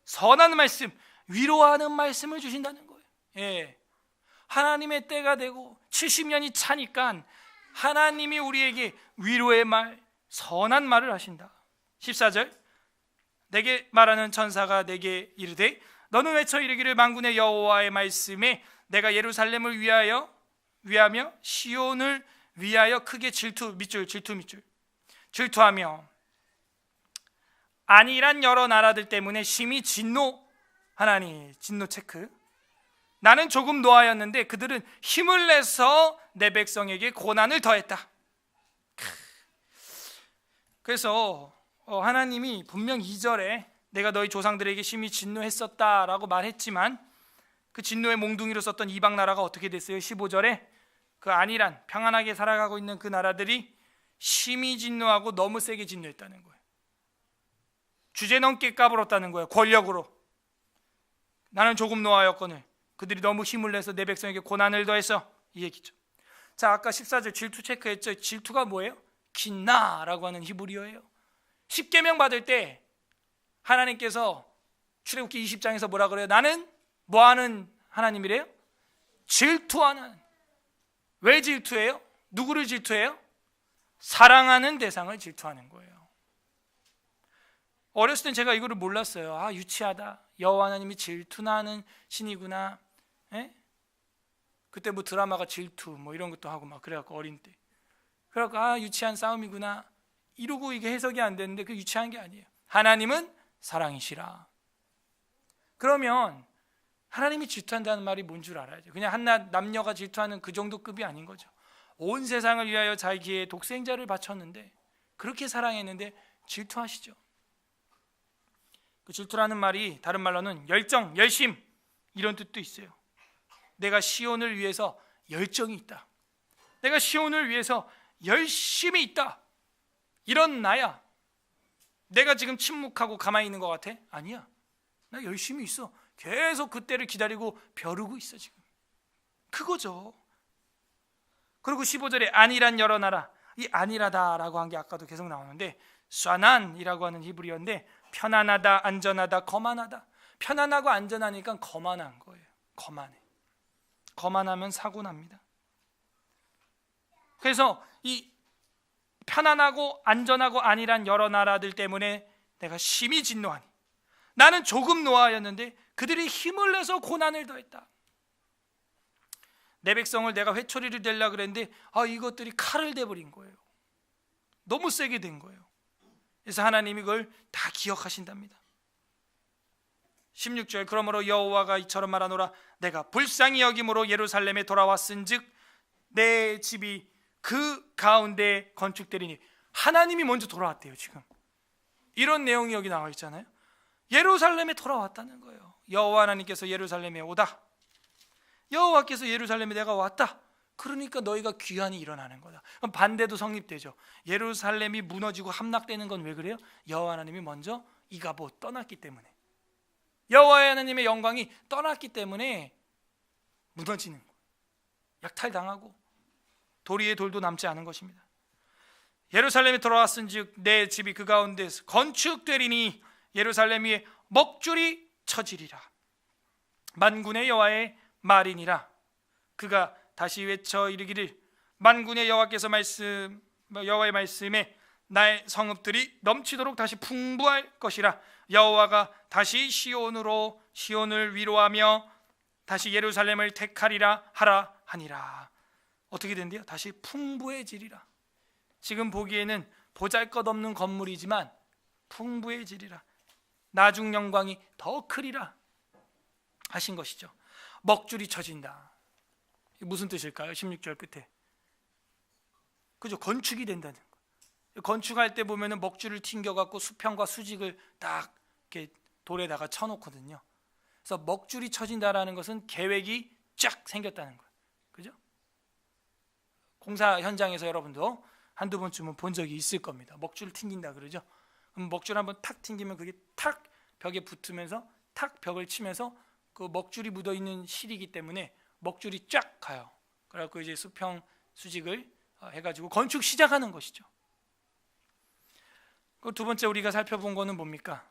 선한 말씀, 위로하는 말씀을 주신다는 거예요. 하나님의 때가 되고 70년이 차니까 하나님이 우리에게 위로의 말, 선한 말을 하신다. 14절, 내게 말하는 천사가 내게 이르되 너는 외쳐 이르기를 만군의 여호와의 말씀에 내가 예루살렘을 위하며 시온을 위하여 크게 질투하며 안일한 여러 나라들 때문에 심히 진노하나니. 진노 체크. 나는 조금 노하였는데 그들은 힘을 내서 내 백성에게 고난을 더했다. 그래서 하나님이 분명 2절에 내가 너희 조상들에게 심히 진노했었다라고 말했지만 그 진노의 몽둥이로 썼던 이방 나라가 어떻게 됐어요? 15절에 그 안일한 평안하게 살아가고 있는 그 나라들이 심히 진노하고 너무 세게 진노했다는 거예요. 주제넘게 까불었다는 거예요. 권력으로. 나는 조금 노하였거늘 그들이 너무 힘을 내서 내 백성에게 고난을 더했어. 이 얘기죠. 자, 아까 14절 질투 체크했죠. 질투가 뭐예요? 긴나라고 하는 히브리어예요. 십계명 받을 때 하나님께서 출애굽기 20장에서 뭐라 그래요? 나는 뭐하는 하나님이래요? 질투하는. 왜 질투해요? 누구를 질투해요? 사랑하는 대상을 질투하는 거예요. 어렸을 땐 제가 이거를 몰랐어요. 아, 유치하다. 여호와 하나님이 질투나는 신이구나. 에? 그때 뭐 드라마가 질투 뭐 이런 것도 하고 막 그래갖고 어린 때. 그래갖고 아, 유치한 싸움이구나 이러고 이게 해석이 안 되는데 그 유치한 게 아니에요. 하나님은 사랑이시라. 그러면 하나님이 질투한다는 말이 뭔 줄 알아야죠. 그냥 한 남녀가 질투하는 그 정도 급이 아닌 거죠. 온 세상을 위하여 자기의 독생자를 바쳤는데 그렇게 사랑했는데 질투하시죠. 그 질투라는 말이 다른 말로는 열정, 열심 이런 뜻도 있어요. 내가 시온을 위해서 열정이 있다. 내가 시온을 위해서 열심히 있다. 이런 나야. 내가 지금 침묵하고 가만히 있는 것 같아? 아니야. 나 열심히 있어. 계속 그때를 기다리고 벼르고 있어 지금. 그거죠. 그리고 15절에 안일한 여러 나라. 이 안일하다라고 한 게 아까도 계속 나오는데 쏴난이라고 하는 히브리어인데 편안하다, 안전하다, 거만하다. 편안하고 안전하니까 거만한 거예요. 거만해. 거만하면 사고 납니다. 그래서 이 편안하고 안전하고 안일한 여러 나라들 때문에 내가 심히 진노하니 나는 조금 노하였는데 그들이 힘을 내서 고난을 더했다. 내 백성을 내가 회초리를 대려고 그랬는데 이것들이 칼을 대버린 거예요. 너무 세게 된 거예요. 그래서 하나님이 그걸 다 기억하신답니다. 16절 그러므로 여호와가 이처럼 말하노라 내가 불쌍히 여김으로 예루살렘에 돌아왔은즉 내 집이 그 가운데 건축되리니. 하나님이 먼저 돌아왔대요. 지금 이런 내용이 여기 나와 있잖아요. 예루살렘에 돌아왔다는 거예요. 여호와 하나님께서 예루살렘에 오다. 여호와께서 예루살렘에 내가 왔다. 그러니까 너희가 귀환이 일어나는 거다. 그럼 반대도 성립되죠. 예루살렘이 무너지고 함락되는 건 왜 그래요? 여호와 하나님이 먼저 이가봇 떠났기 때문에. 여호와 하나님의 영광이 떠났기 때문에 무너지는 거예요. 약탈당하고 도리에 돌도 남지 않은 것입니다. 예루살렘에 돌아왔은즉 내 집이 그 가운데서 건축되리니 예루살렘이 먹줄이 쳐지리라. 만군의 여호와의 말이니라. 그가 다시 외쳐 이르기를 만군의 여호와께서 여호와의 말씀에 나의 성읍들이 넘치도록 다시 풍부할 것이라. 여호와가 다시 시온을 위로하며 다시 예루살렘을 택하리라 하라 하니라. 어떻게 된대요? 다시 풍부해지리라. 지금 보기에는 보잘것없는 건물이지만 풍부해지리라. 나중 영광이 더 크리라 하신 것이죠. 먹줄이 쳐진다. 무슨 뜻일까요? 16절 끝에. 그죠? 건축이 된다는 거. 건축할 때 보면은 먹줄을 튕겨갖고 수평과 수직을 딱 이렇게 돌에다가 쳐놓거든요. 그래서 먹줄이 쳐진다라는 것은 계획이 쫙 생겼다는 거예요. 그죠? 공사 현장에서 여러분도 한두 번쯤은 본 적이 있을 겁니다. 먹줄을 튕긴다 그러죠. 그럼 먹줄 한번 탁 튕기면 그게 탁 벽에 붙으면서 탁 벽을 치면서 그 먹줄이 묻어있는 실이기 때문에 먹줄이 쫙 가요. 그래갖고 이제 수평 수직을 해가지고 건축 시작하는 것이죠. 그 두 번째 우리가 살펴본 거는 뭡니까?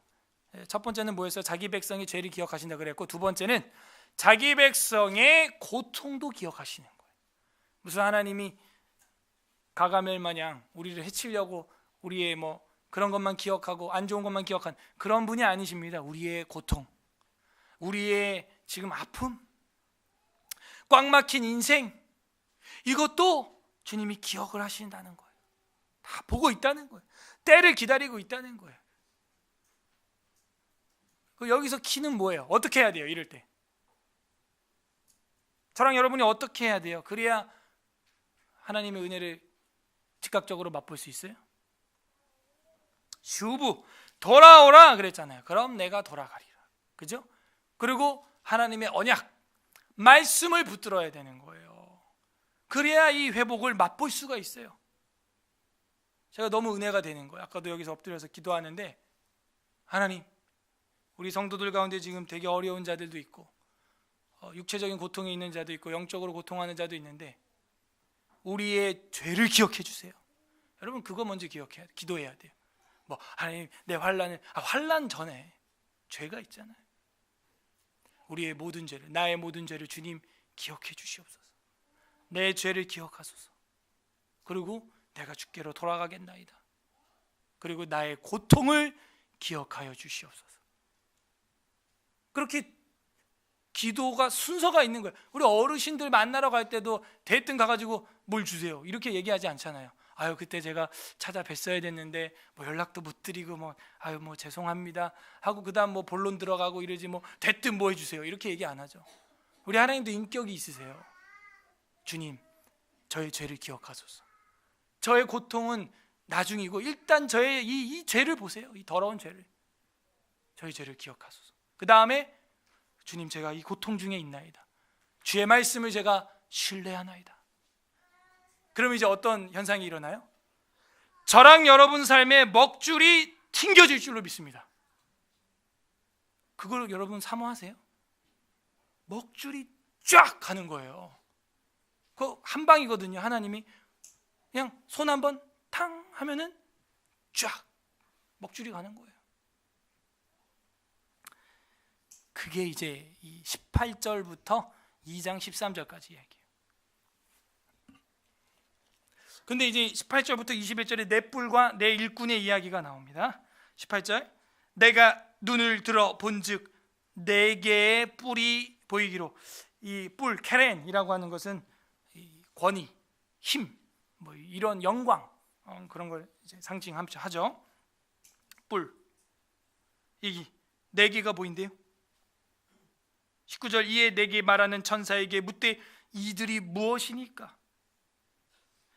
첫 번째는 뭐였어요? 자기 백성의 죄를 기억하신다 그랬고, 두 번째는 자기 백성의 고통도 기억하시는 거예요. 무슨 하나님이 가가멜 마냥 우리를 해치려고 우리의 뭐 그런 것만 기억하고 안 좋은 것만 기억한 그런 분이 아니십니다. 우리의 고통, 우리의 지금 아픔, 꽉 막힌 인생, 이것도 주님이 기억을 하신다는 거예요. 다 보고 있다는 거예요. 때를 기다리고 있다는 거예요. 여기서 키는 뭐예요? 어떻게 해야 돼요? 이럴 때 저랑 여러분이 어떻게 해야 돼요? 그래야 하나님의 은혜를 즉각적으로 맛볼 수 있어요? 슈브, 돌아오라 그랬잖아요. 그럼 내가 돌아가리라. 그죠? 그리고 하나님의 언약, 말씀을 붙들어야 되는 거예요. 그래야 이 회복을 맛볼 수가 있어요. 제가 너무 은혜가 되는 거예요. 아까도 여기서 엎드려서 기도하는데, 하나님, 우리 성도들 가운데 지금 되게 어려운 자들도 있고 육체적인 고통이 있는 자도 있고 영적으로 고통하는 자도 있는데 우리의 죄를 기억해 주세요. 여러분 그거 먼저 기억해야 돼요. 기도해야 돼요. 뭐 하나님 내 환난을, 환난 전에 죄가 있잖아요. 우리의 모든 죄를, 나의 모든 죄를 주님 기억해 주시옵소서. 내 죄를 기억하소서. 그리고 내가 주께로 돌아가겠나이다. 그리고 나의 고통을 기억하여 주시옵소서. 그렇게 기도가 순서가 있는 거예요. 우리 어르신들 만나러 갈 때도 대뜸 가가지고 뭘 주세요 이렇게 얘기하지 않잖아요. 아유 그때 제가 찾아뵀어야 됐는데 뭐 연락도 못 드리고 뭐 아유 뭐 죄송합니다 하고 그다음 뭐 본론 들어가고 이러지 뭐 대뜸 뭐 해주세요 이렇게 얘기 안 하죠. 우리 하나님도 인격이 있으세요. 주님 저의 죄를 기억하소서. 저의 고통은 나중이고 일단 저의 이 죄를 보세요. 이 더러운 죄를, 저의 죄를 기억하소서. 그 다음에 주님 제가 이 고통 중에 있나이다. 주의 말씀을 제가 신뢰하나이다. 그럼 이제 어떤 현상이 일어나요? 저랑 여러분 삶에 먹줄이 튕겨질 줄로 믿습니다. 그걸 여러분 사모하세요? 먹줄이 쫙 가는 거예요. 그거 한 방이거든요. 하나님이 그냥 손 한번 탕 하면은 쫙 먹줄이 가는 거예요. 그게 이제 이 18절부터 2장 13절까지 이야기예요. 근데 이제 18절부터 21절에 내 뿔과 내 일꾼의 이야기가 나옵니다. 18절, 내가 눈을 들어 본즉 네 개의 뿔이 보이기로. 이 뿔, 케렌이라고 하는 것은 이 권위, 힘, 뭐 이런 영광, 그런 걸 이제 상징하죠. 뿔, 이 네 개가 보인대요. 19절, 이에 내게 말하는 천사에게 묻되 이들이 무엇이니까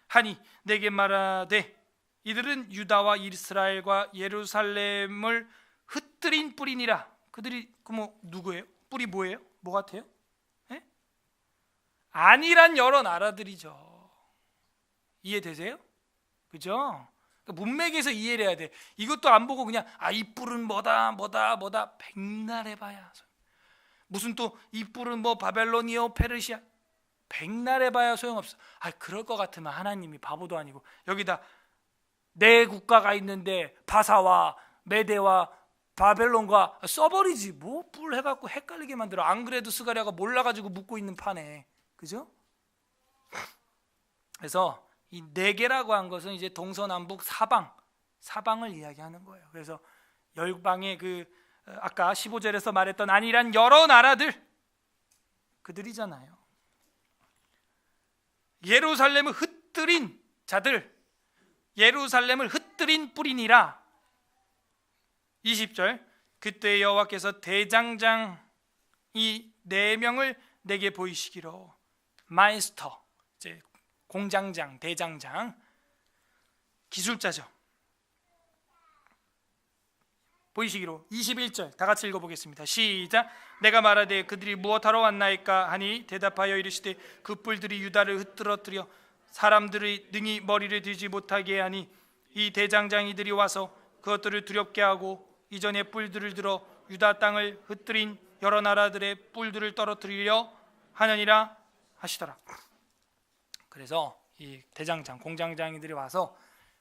하니 내게 말하되 이들은 유다와 이스라엘과 예루살렘을 흩뜨린 뿔이니라. 그들이 뭐 누구예요? 뿔이 뭐예요? 뭐 같아요? 에? 아니란 여러 나라들이죠. 이해되세요? 그죠? 그러니까 문맥에서 이해를 해야 돼. 이것도 안 보고 그냥 이 뿔은 뭐다 백날 해봐야. 무슨 또 이 뿔은 뭐 바벨론이요 페르시아, 백날 해봐야 소용없어. 그럴 것 같으면 하나님이 바보도 아니고 여기다 네 국가가 있는데 바사와 메대와 바벨론과 써버리지. 뭐 뿔 해갖고 헷갈리게 만들어. 안 그래도 스가랴가 몰라가지고 묻고 있는 판에. 그죠? 그래서 이 네 개라고 한 것은 이제 동서남북 사방을 이야기하는 거예요. 그래서 열방의 아까 15절에서 말했던 아니란 여러 나라들, 그들이잖아요. 예루살렘을 흩뜨린 자들, 예루살렘을 흩뜨린 뿔이니라. 20절, 그때 여호와께서 대장장 이 네 명을 내게 보이시기로. 마이스터, 이제 공장장, 대장장, 기술자죠. 보이시기로. 21절 다 같이 읽어보겠습니다. 시작. 내가 말하되 그들이 무엇하러 왔나이까 하니 대답하여 이르시되 그 뿔들이 유다를 흩뜨러뜨려 사람들의 능히 머리를 들지 못하게 하니 이 대장장이들이 와서 그것들을 두렵게 하고 이전에 뿔들을 들어 유다 땅을 흩뜨린 여러 나라들의 뿔들을 떨어뜨리려 하느니라 하시더라. 그래서 이 대장장, 공장장이들이 와서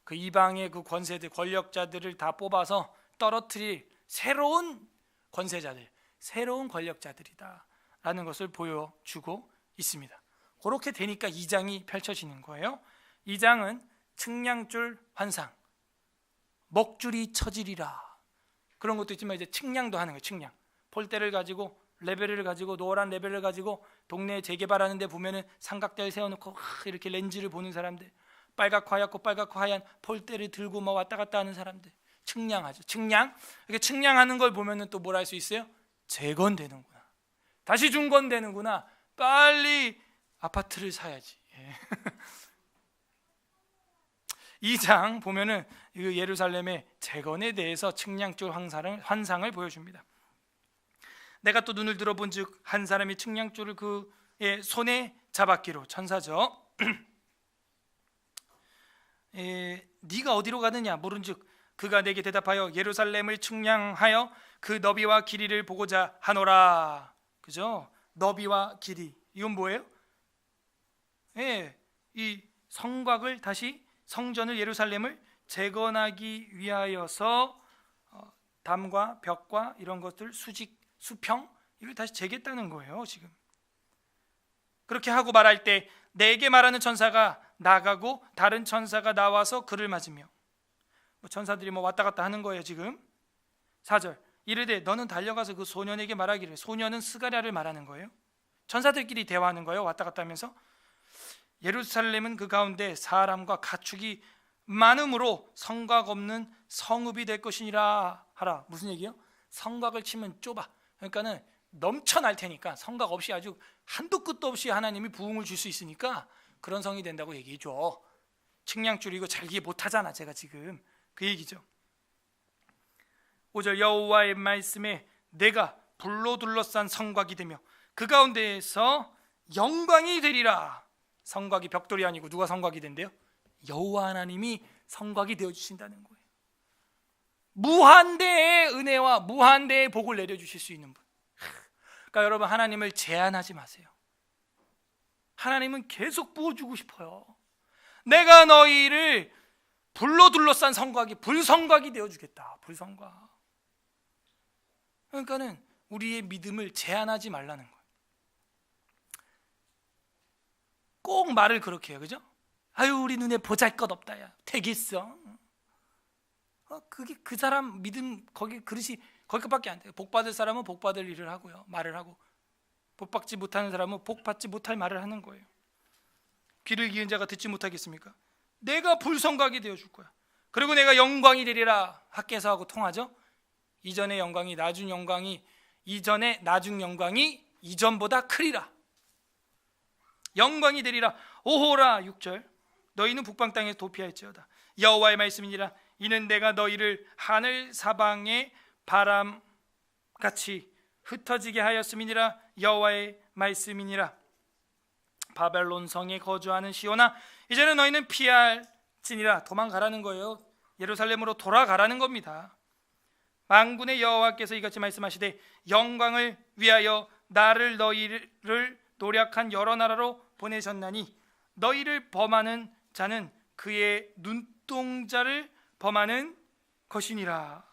그 이방의 그 권세들, 권력자들을 다 뽑아서 떨어뜨릴 새로운 권세자들, 새로운 권력자들이다라는 것을 보여주고 있습니다. 그렇게 되니까 2장이 펼쳐지는 거예요. 이 장은 측량줄 환상, 먹줄이 처지리라, 그런 것도 있지만 이제 측량도 하는 거예요. 측량. 폴대를 가지고, 레벨을 가지고, 노란 레벨을 가지고 동네 재개발하는 데 보면은 삼각대를 세워놓고 이렇게 렌즈를 보는 사람들, 빨갛고 하얗고 빨갛고 하얀 폴대를 들고 막 왔다 갔다 하는 사람들, 측량하죠. 측량. 이렇게 측량하는 걸 보면은 또 뭘 할 수 있어요? 재건되는구나, 다시 중건되는구나, 빨리 아파트를 사야지. 예. 이 장 보면은 예루살렘의 재건에 대해서 측량줄 환상을 보여줍니다. 내가 또 눈을 들어본즉 한 사람이 측량줄을 그의 손에 잡았기로, 천사죠. 네가 어디로 가느냐 물은즉 그가 내게 대답하여 예루살렘을 측량하여 그 너비와 길이를 보고자 하노라. 그죠? 너비와 길이, 이건 뭐예요? 이 성곽을 다시, 성전을, 예루살렘을 재건하기 위하여서 담과 벽과 이런 것들, 수평, 이걸 다시 재겠다는 거예요. 지금 그렇게 하고 말할 때 내게 말하는 천사가 나가고 다른 천사가 나와서 그를 맞으며, 천사들이 왔다 갔다 하는 거예요. 지금 4절, 이르되 너는 달려가서 그 소년에게 말하기를, 소년은 스가랴를 말하는 거예요. 천사들끼리 대화하는 거예요. 왔다 갔다 하면서. 예루살렘은 그 가운데 사람과 가축이 많음으로 성곽 없는 성읍이 될 것이니라 하라. 무슨 얘기예요? 성곽을 치면 좁아. 그러니까는 넘쳐날 테니까, 성곽 없이 아주 한도 끝도 없이 하나님이 부흥을 줄 수 있으니까 그런 성이 된다고 얘기해줘. 측량줄 이거 잘 이해 못하잖아 제가 지금. 그 얘기죠. 5절, 여호와의 말씀에 내가 불로 둘러싼 성곽이 되며 그 가운데에서 영광이 되리라. 성곽이 벽돌이 아니고 누가 성곽이 된대요? 여호와 하나님이 성곽이 되어주신다는 거예요. 무한대의 은혜와 무한대의 복을 내려주실 수 있는 분. 그러니까 여러분, 하나님을 제한하지 마세요. 하나님은 계속 부어주고 싶어요. 내가 너희를 불로 둘러싼 성곽이 불성곽이 되어주겠다. 불성곽. 그러니까는 우리의 믿음을 제한하지 말라는 거예요. 꼭 말을 그렇게 해요. 그죠? 아유, 우리 눈에 보잘것없다. 야, 되겠어? 그게 그 사람 믿음 거기 그릇이 거기밖에 안 돼요. 복 받을 사람은 복 받을 일을 하고요, 말을 하고, 복 받지 못하는 사람은 복 받지 못할 말을 하는 거예요. 귀를 기은 자가 듣지 못하겠습니까? 내가 불성곽이 되어줄 거야. 그리고 내가 영광이 되리라. 학개서하고 통하죠? 이전의 영광이 나중 영광이, 이전의 나중 영광이 이전보다 크리라. 영광이 되리라. 오호라. 6절, 너희는 북방 땅에 도피할지어다. 여호와의 말씀이니라. 이는 내가 너희를 하늘 사방의 바람같이 흩어지게 하였음이니라. 여호와의 말씀이니라. 바벨론 성에 거주하는 시온아, 이제는 너희는 피할지니라. 도망가라는 거예요. 예루살렘으로 돌아가라는 겁니다. 만군의 여호와께서 이같이 말씀하시되 영광을 위하여 나를 너희를 노력한 여러 나라로 보내셨나니 너희를 범하는 자는 그의 눈동자를 범하는 것이니라.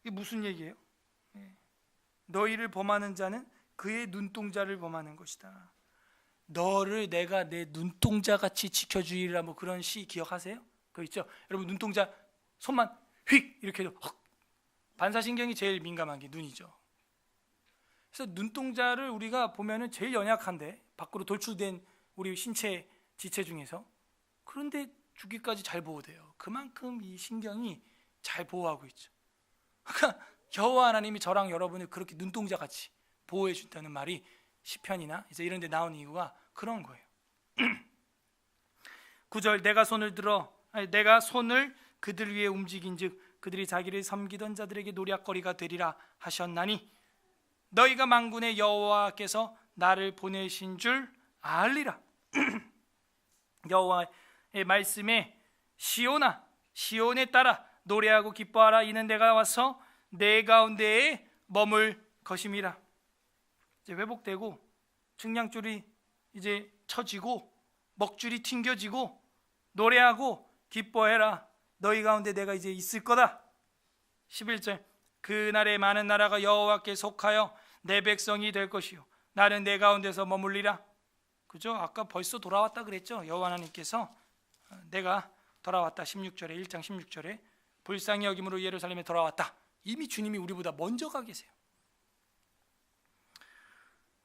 이게 무슨 얘기예요? 너희를 범하는 자는 그의 눈동자를 범하는 것이다. 너를 내가 내 눈동자같이 지켜주리라. 그런 시 기억하세요? 그거 있죠? 여러분, 눈동자 손만 휙 이렇게 해도 반사신경이 제일 민감한 게 눈이죠. 그래서 눈동자를 우리가 보면은 제일 연약한데, 밖으로 돌출된 우리 신체 지체 중에서, 그런데 죽기까지 잘 보호돼요. 그만큼 이 신경이 잘 보호하고 있죠. 그러니까 여호와 하나님이 저랑 여러분을 그렇게 눈동자같이 보호해 준다는 말이 시편이나 이제 이런 데 나온 이유가 그런 거예요. 9절, 내가 손을 그들 위에 움직인즉 그들이 자기를 섬기던 자들에게 노략거리가 되리라 하셨나니 너희가 만군의 여호와께서 나를 보내신 줄 알리라. 여호와의 말씀에 시온아, 시온에 따라 노래하고 기뻐하라. 이는 내가 와서 내 가운데에 머물 것임이라. 이제 회복되고 측량줄이 이제 쳐지고 먹줄이 튕겨지고 노래하고 기뻐해라. 너희 가운데 내가 이제 있을 거다. 11절, 그날에 많은 나라가 여호와께 속하여 내 백성이 될 것이요 나는 내 가운데서 머물리라. 그죠? 아까 벌써 돌아왔다 그랬죠? 여호와 하나님께서 내가 돌아왔다. 16절에 1장 16절에 불쌍히 여김으로 예루살렘에 돌아왔다. 이미 주님이 우리보다 먼저 가 계세요.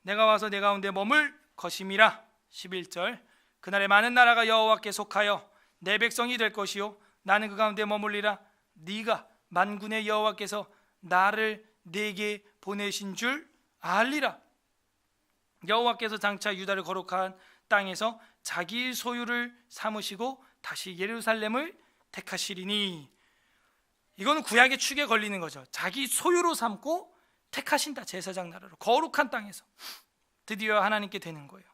내가 와서 내 가운데 머물 것임이라. 11절 그날에 많은 나라가 여호와께 속하여 내 백성이 될 것이요 나는 그 가운데 머물리라. 네가 만군의 여호와께서 나를 네게 보내신 줄 알리라. 여호와께서 장차 유다를 거룩한 땅에서 자기 소유를 삼으시고 다시 예루살렘을 택하시리니. 이거는 구약의 축에 걸리는 거죠. 자기 소유로 삼고 택하신다. 제사장 나라로 거룩한 땅에서 드디어 하나님께 되는 거예요.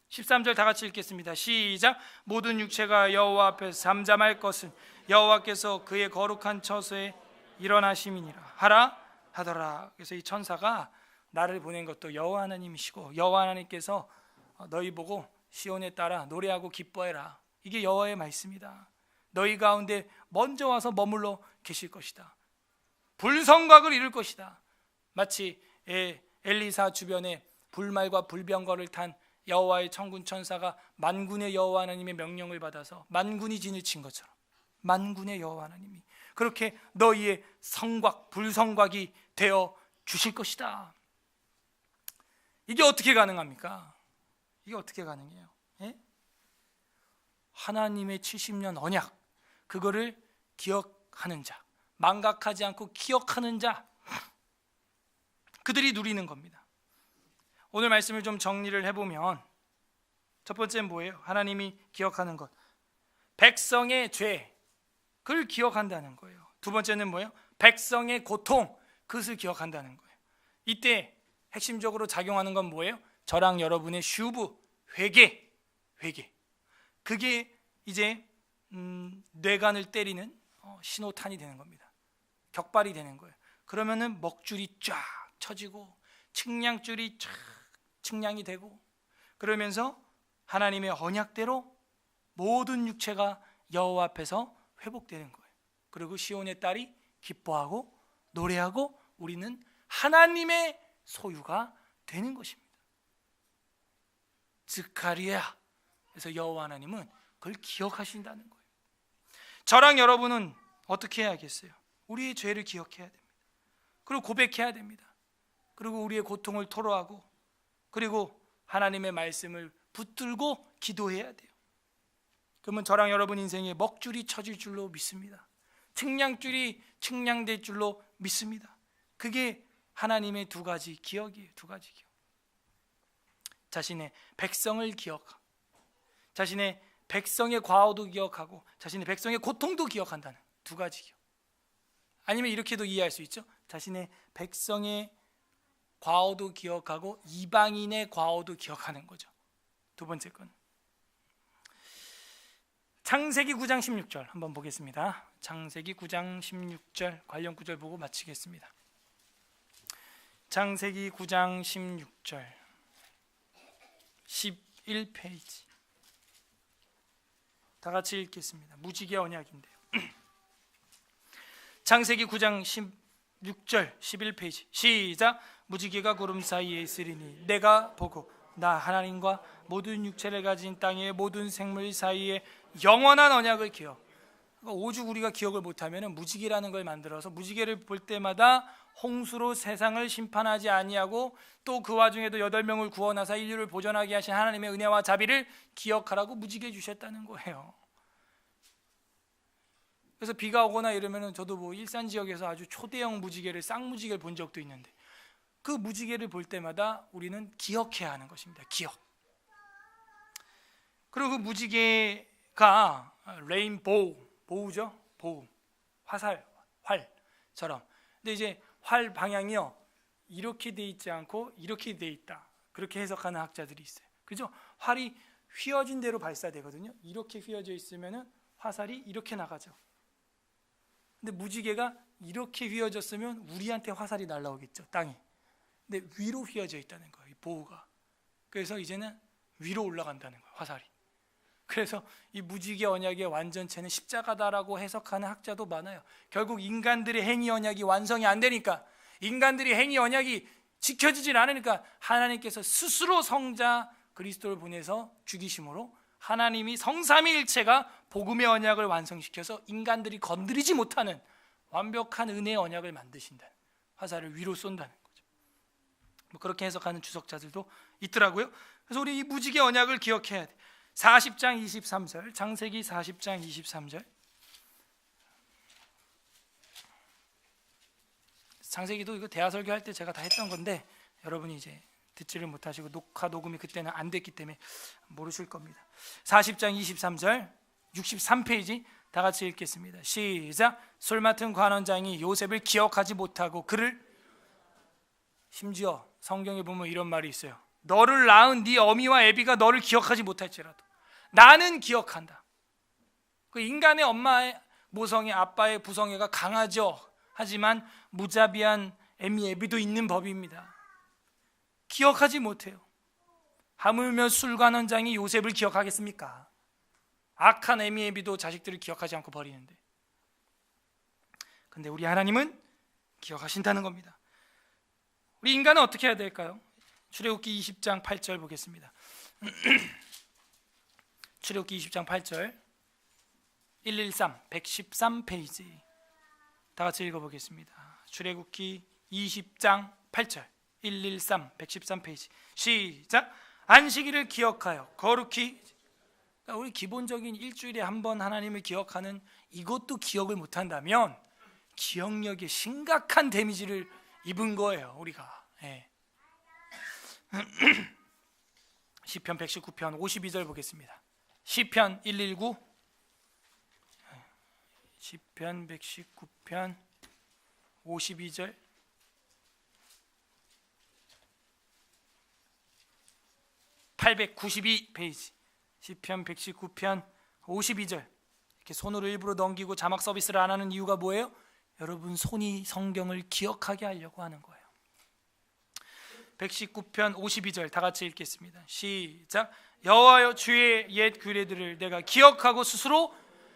13절 다 같이 읽겠습니다. 시작. 모든 육체가 여호와 앞에서 잠잠할 것은 여호와께서 그의 거룩한 처소에 일어나심이니라 하라 하더라. 그래서 이 천사가 나를 보낸 것도 여호와 하나님이시고 여호와 하나님께서 너희 보고 시온에 따라 노래하고 기뻐해라. 이게 여호와의 말씀이다. 너희 가운데 먼저 와서 머물러 계실 것이다. 불성곽을 이룰 것이다. 마치 엘리사 주변에 불말과 불병거를 탄 여호와의 천군 천사가 만군의 여호와 하나님의 명령을 받아서 만군이 진을 친 것처럼 만군의 여호와 하나님이 그렇게 너희의 성곽 불성곽이 되어 주실 것이다. 이게 어떻게 가능합니까? 이게 어떻게 가능해요? 예? 하나님의 70년 언약, 그거를 기억하는 자, 망각하지 않고 기억하는 자, 그들이 누리는 겁니다. 오늘 말씀을 좀 정리를 해보면 첫 번째는 뭐예요? 하나님이 기억하는 것, 백성의 죄, 그걸 기억한다는 거예요. 두 번째는 뭐예요? 백성의 고통, 그것을 기억한다는 거예요. 이때 핵심적으로 작용하는 건 뭐예요? 저랑 여러분의 슈브, 회개. 그게 이제 뇌관을 때리는 신호탄이 되는 겁니다. 격발이 되는 거예요. 그러면은 먹줄이 쫙 쳐지고 측량줄이 쫙 측량이 되고, 그러면서 하나님의 언약대로 모든 육체가 여호와 앞에서 회복되는 거예요. 그리고 시온의 딸이 기뻐하고 노래하고 우리는 하나님의 소유가 되는 것입니다. 스가랴. 그래서 여호와 하나님은 그걸 기억하신다는 거예요. 저랑 여러분은 어떻게 해야겠어요? 우리의 죄를 기억해야 됩니다. 그리고 고백해야 됩니다. 그리고 우리의 고통을 토로하고, 그리고 하나님의 말씀을 붙들고 기도해야 돼요. 그러면 저랑 여러분 인생에 먹줄이 쳐질 줄로 믿습니다. 측량줄이 측량될 줄로 믿습니다. 그게 하나님의 두 가지 기억이에요. 두 가지 기억. 자신의 백성을 기억하고, 자신의 백성의 과오도 기억하고, 자신의 백성의 고통도 기억한다는 두 가지 기억. 아니면 이렇게도 이해할 수 있죠. 자신의 백성의 과오도 기억하고 이방인의 과오도 기억하는 거죠. 두 번째 건 창세기 9장 16절 한번 보겠습니다. 창세기 9장 16절 관련 구절 보고 마치겠습니다. 창세기 9장 16절 11페이지 다 같이 읽겠습니다. 무지개 언약인데요. 창세기 9장 16절 11페이지 시작. 무지개가 구름 사이에 있으리니 내가 보고 나 하나님과 모든 육체를 가진 땅의 모든 생물 사이에 영원한 언약을 기억. 그러니까 오죽 우리가 기억을 못하면 무지개라는 걸 만들어서 무지개를 볼 때마다 홍수로 세상을 심판하지 아니하고 또 그 와중에도 8명을 구원하사 인류를 보존하게 하신 하나님의 은혜와 자비를 기억하라고 무지개 주셨다는 거예요. 그래서 비가 오거나 이러면 저도 뭐 일산 지역에서 아주 초대형 무지개를 쌍무지개를 본 적도 있는데, 그 무지개를 볼 때마다 우리는 기억해야 하는 것입니다. 기억. 그리고 그 무지개가 레인보우, 보우죠? 보우, 화살, 활처럼. 근데 이제 활 방향이요, 이렇게 돼 있지 않고 이렇게 돼 있다. 그렇게 해석하는 학자들이 있어요. 그죠? 활이 휘어진 대로 발사되거든요. 이렇게 휘어져 있으면은 화살이 이렇게 나가죠. 근데 무지개가 이렇게 휘어졌으면 우리한테 화살이 날라오겠죠, 땅에. 근데 위로 휘어져 있다는 거예요, 이 보우가. 그래서 이제는 위로 올라간다는 거예요, 화살이. 그래서 이 무지개 언약의 완전체는 십자가다라고 해석하는 학자도 많아요. 결국 인간들의 행위 언약이 완성이 안 되니까, 인간들이 행위 언약이 지켜지질 않으니까 하나님께서 스스로 성자 그리스도를 보내서 죽이심으로 하나님이 성삼위일체가 복음의 언약을 완성시켜서 인간들이 건드리지 못하는 완벽한 은혜의 언약을 만드신다는, 화살을 위로 쏜다는 거죠. 뭐 그렇게 해석하는 주석자들도 있더라고요. 그래서 우리 이 무지개 언약을 기억해야 돼. 40장 23절, 창세기 40장 23절. 창세기도 이거 대화 설교할 때 제가 다 했던 건데 여러분이 이제 듣지를 못하시고 녹음이 그때는 안 됐기 때문에 모르실 겁니다. 40장 23절 63페이지 다 같이 읽겠습니다. 시작. 술 맡은 관원장이 요셉을 기억하지 못하고 그를, 심지어 성경에 보면 이런 말이 있어요. 너를 낳은 네 어미와 애비가 너를 기억하지 못할지라도 나는 기억한다. 그 인간의 엄마의 모성애, 아빠의 부성애가 강하죠. 하지만 무자비한 애미 애비도 있는 법입니다. 기억하지 못해요. 하물며 술관원장이 요셉을 기억하겠습니까? 악한 애미 애비도 자식들을 기억하지 않고 버리는데, 근데 우리 하나님은 기억하신다는 겁니다. 우리 인간은 어떻게 해야 될까요? 출애굽기 20장 8절 보겠습니다. 출애굽기 20장 8절 113페이지 다 같이 읽어보겠습니다. 출애굽기 20장 8절 113페이지 시작. 안식일을 기억하여 거룩히, 그러니까 우리 기본적인 일주일에 한 번 하나님을 기억하는 이것도 기억을 못한다면 기억력에 심각한 데미지를 입은 거예요 우리가. 시편 119편 52절 보겠습니다. 시편 119, 시편 119편 52절, 892페이지 시편 119편 52절. 이렇게 손으로 일부러 넘기고 자막 서비스를 안 하는 이유가 뭐예요? 여러분 손이 성경을 기억하게 하려고 하는 거예요. 119편 52절 다 같이 읽겠습니다. 시작. 여호와여 주의 옛 규례들을 내가 기억하고 스스로,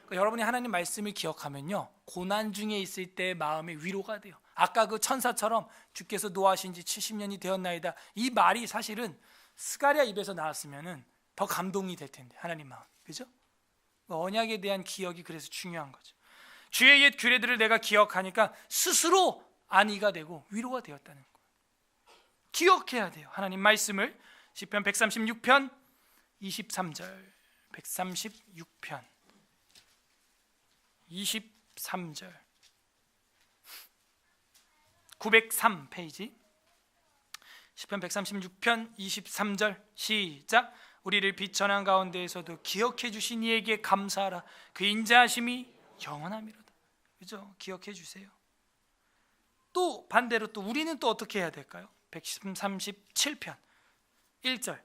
그러니까 여러분이 하나님 말씀을 기억하면요 고난 중에 있을 때 마음의 위로가 돼요. 아까 그 천사처럼 주께서 노하신 지 70년이 되었나이다, 이 말이 사실은 스가랴 입에서 나왔으면은 더 감동이 될 텐데 하나님 마음, 그죠? 언약에 대한 기억이 그래서 중요한 거죠. 주의 옛 규례들을 내가 기억하니까 스스로 안위가 되고 위로가 되었다는 거예요. 기억해야 돼요 하나님 말씀을. 시편 136편 23절, 136편 23절 903페이지 시편 136편 23절 시작. 우리를 비천한 가운데에서도 기억해 주신 이에게 감사하라. 그 인자하심이 영원함이로다. 그죠? 기억해 주세요. 또 반대로 또 우리는 또 어떻게 해야 될까요? 137편 1절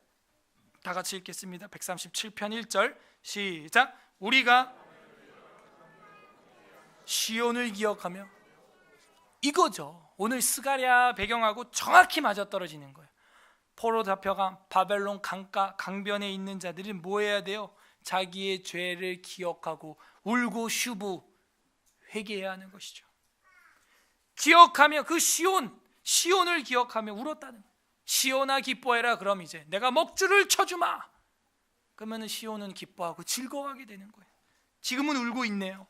다 같이 읽겠습니다. 137편 1절 시작. 우리가 시온을 기억하며, 이거죠. 오늘 스가랴 배경하고 정확히 맞아떨어지는 거예요. 포로 잡혀간 바벨론 강가 강변에 있는 자들이 뭐 해야 돼요? 자기의 죄를 기억하고 울고 슈브 회개해야 하는 것이죠. 기억하며 그 시온을 기억하며 울었다는 거예요. 시온아 기뻐해라. 그럼 이제 내가 먹줄을 쳐주마. 그러면 시온은 기뻐하고 즐거워하게 되는 거예요. 지금은 울고 있네요.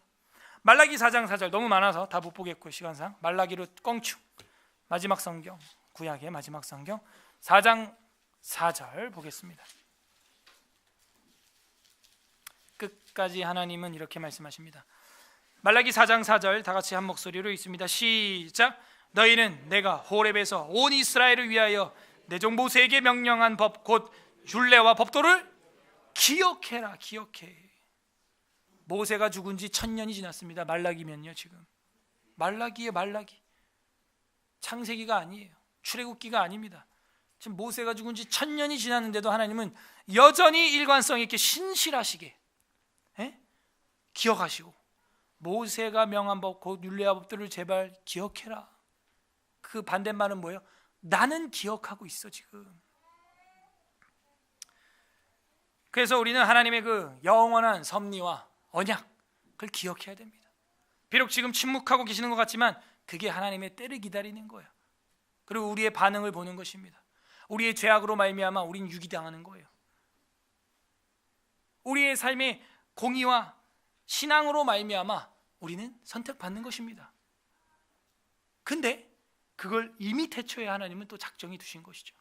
말라기 4장 4절 너무 많아서 다 못 보겠고 시간상 말라기로 껑충, 마지막 성경, 구약의 마지막 성경 4장 4절 보겠습니다. 끝까지 하나님은 이렇게 말씀하십니다. 말라기 4장 4절 다 같이 한 목소리로 읽습니다. 시작. 너희는 내가 호렙에서 온 이스라엘을 위하여 내 종 모세에게 명령한 법 곧 율례와 법도를 기억해라. 기억해. 모세가 죽은 지 1000년이 지났습니다. 말라기면요. 지금 말라기에 말라기, 창세기가 아니에요. 출애굽기가 아닙니다. 지금 모세가 죽은 지 1000년이 지났는데도 하나님은 여전히 일관성 있게 신실하시게 기억하시고, 모세가 명한 법 곧 율례와 법들을 제발 기억해라. 그 반대말은 뭐예요? 나는 기억하고 있어 지금. 그래서 우리는 하나님의 그 영원한 섭리와 언약, 그걸 기억해야 됩니다. 비록 지금 침묵하고 계시는 것 같지만 그게 하나님의 때를 기다리는 거예요. 그리고 우리의 반응을 보는 것입니다. 우리의 죄악으로 말미암아 우린 유기당하는 거예요. 우리의 삶의 공의와 신앙으로 말미암아 우리는 선택받는 것입니다. 근데 그걸 이미 태초에 하나님은 또 작정해 두신 것이죠.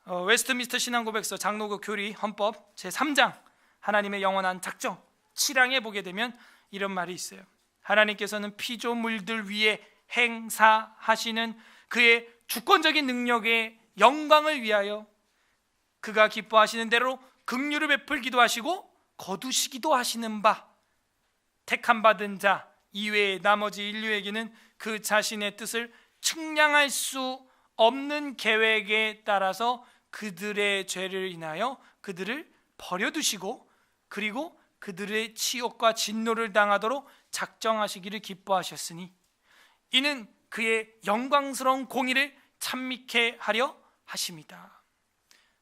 웨스트민스터 신앙고백서 장로교 교리 헌법 제3장 하나님의 영원한 작정 7항에 보게 되면 이런 말이 있어요. 하나님께서는 피조물들 위에 행사하시는 그의 주권적인 능력의 영광을 위하여 그가 기뻐하시는 대로 긍휼을 베풀기도 하시고 거두시기도 하시는 바, 택함 받은 자 이외의 나머지 인류에게는 그 자신의 뜻을 측량할 수 없는 계획에 따라서 그들의 죄를 인하여 그들을 버려두시고 그리고 그들의 치욕과 진노를 당하도록 작정하시기를 기뻐하셨으니 이는 그의 영광스러운 공의를 찬미케 하려 하심이다.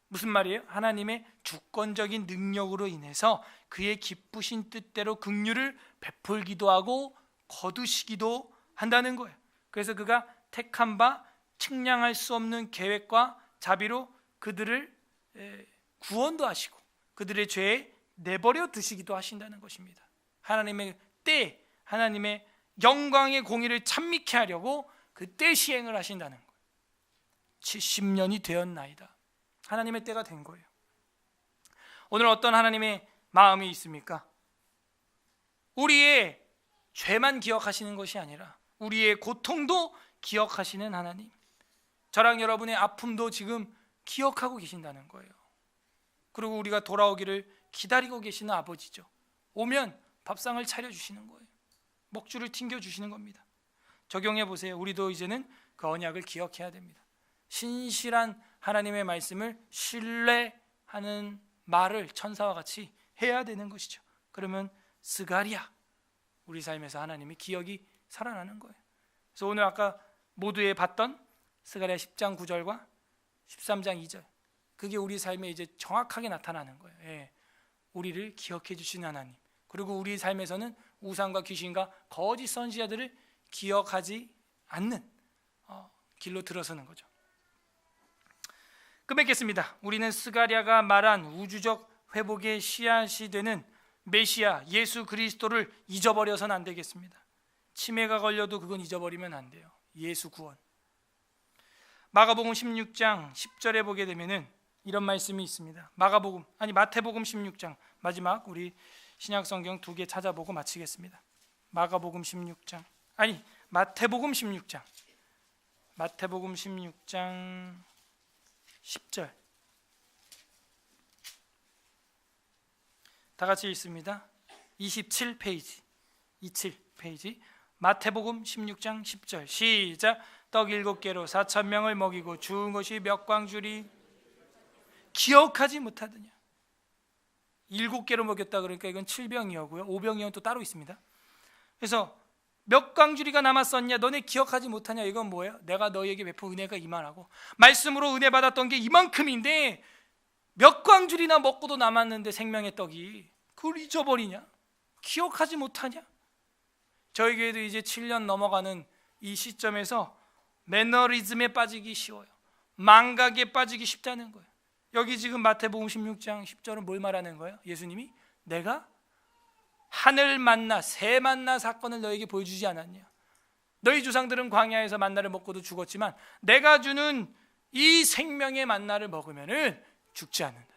무슨 말이에요? 하나님의 주권적인 능력으로 인해서 그의 기쁘신 뜻대로 긍휼을 베풀기도 하고 거두시기도 한다는 거예요. 그래서 그가 택한 바 측량할 수 없는 계획과 자비로 그들을 구원도 하시고 그들의 죄에 내버려 두시기도 하신다는 것입니다. 하나님의 때, 하나님의 영광의 공의를 찬미케 하려고 그때 시행을 하신다는 거예요. 70년이 되었나이다. 하나님의 때가 된 거예요. 오늘 어떤 하나님의 마음이 있습니까? 우리의 죄만 기억하시는 것이 아니라 우리의 고통도 기억하시는 하나님, 저랑 여러분의 아픔도 지금 기억하고 계신다는 거예요. 그리고 우리가 돌아오기를 기다리고 계시는 아버지죠. 오면 밥상을 차려주시는 거예요. 먹줄을 튕겨주시는 겁니다. 적용해 보세요. 우리도 이제는 그 언약을 기억해야 됩니다. 신실한 하나님의 말씀을 신뢰하는 말을 천사와 같이 해야 되는 것이죠. 그러면 스가랴, 우리 삶에서 하나님의 기억이 살아나는 거예요. 그래서 오늘 아까 모두에 봤던 스가랴 10장 9절과 13장 2절, 그게 우리 삶에 이제 정확하게 나타나는 거예요. 예. 우리를 기억해 주시는 하나님, 그리고 우리 삶에서는 우상과 귀신과 거짓 선지자들을 기억하지 않는 길로 들어서는 거죠. 끝맺겠습니다. 우리는 스가랴가 말한 우주적 회복의 씨앗이 되는 메시아 예수 그리스도를 잊어버려서는 안 되겠습니다. 치매가 걸려도 그건 잊어버리면 안 돼요. 예수 구원. 마태복음 16장 10절에 보게 되면은 이런 말씀이 있습니다. 마태복음 16장 마지막 우리 신약성경 2개 찾아보고 마치겠습니다. 마태복음 16장 마태복음 16장 10절 다 같이 읽습니다. 27페이지 마태복음 16장 10절 시작. 떡 7개로 4,000명을 먹이고 주운 것이 몇 광줄이 기억하지 못하더냐. 7개로 먹였다 그러니까 이건 7병이었고요. 5병이면 또 따로 있습니다. 그래서 몇 광주리가 남았었냐, 너네 기억하지 못하냐. 이건 뭐예요? 내가 너희에게 베푼 은혜가 이만하고 말씀으로 은혜 받았던 게 이만큼인데 몇 광주리나 먹고도 남았는데 생명의 떡이 그걸 잊어버리냐? 기억하지 못하냐? 저희 교회도 이제 7년 넘어가는 이 시점에서 매너리즘에 빠지기 쉬워요. 망각에 빠지기 쉽다는 거예요. 여기 지금 마태복음 16장 10절은 뭘 말하는 거예요? 예수님이 내가 하늘 만나 새 만나 사건을 너에게 보여주지 않았냐. 너희 조상들은 광야에서 만나를 먹고도 죽었지만 내가 주는 이 생명의 만나를 먹으면 죽지 않는다.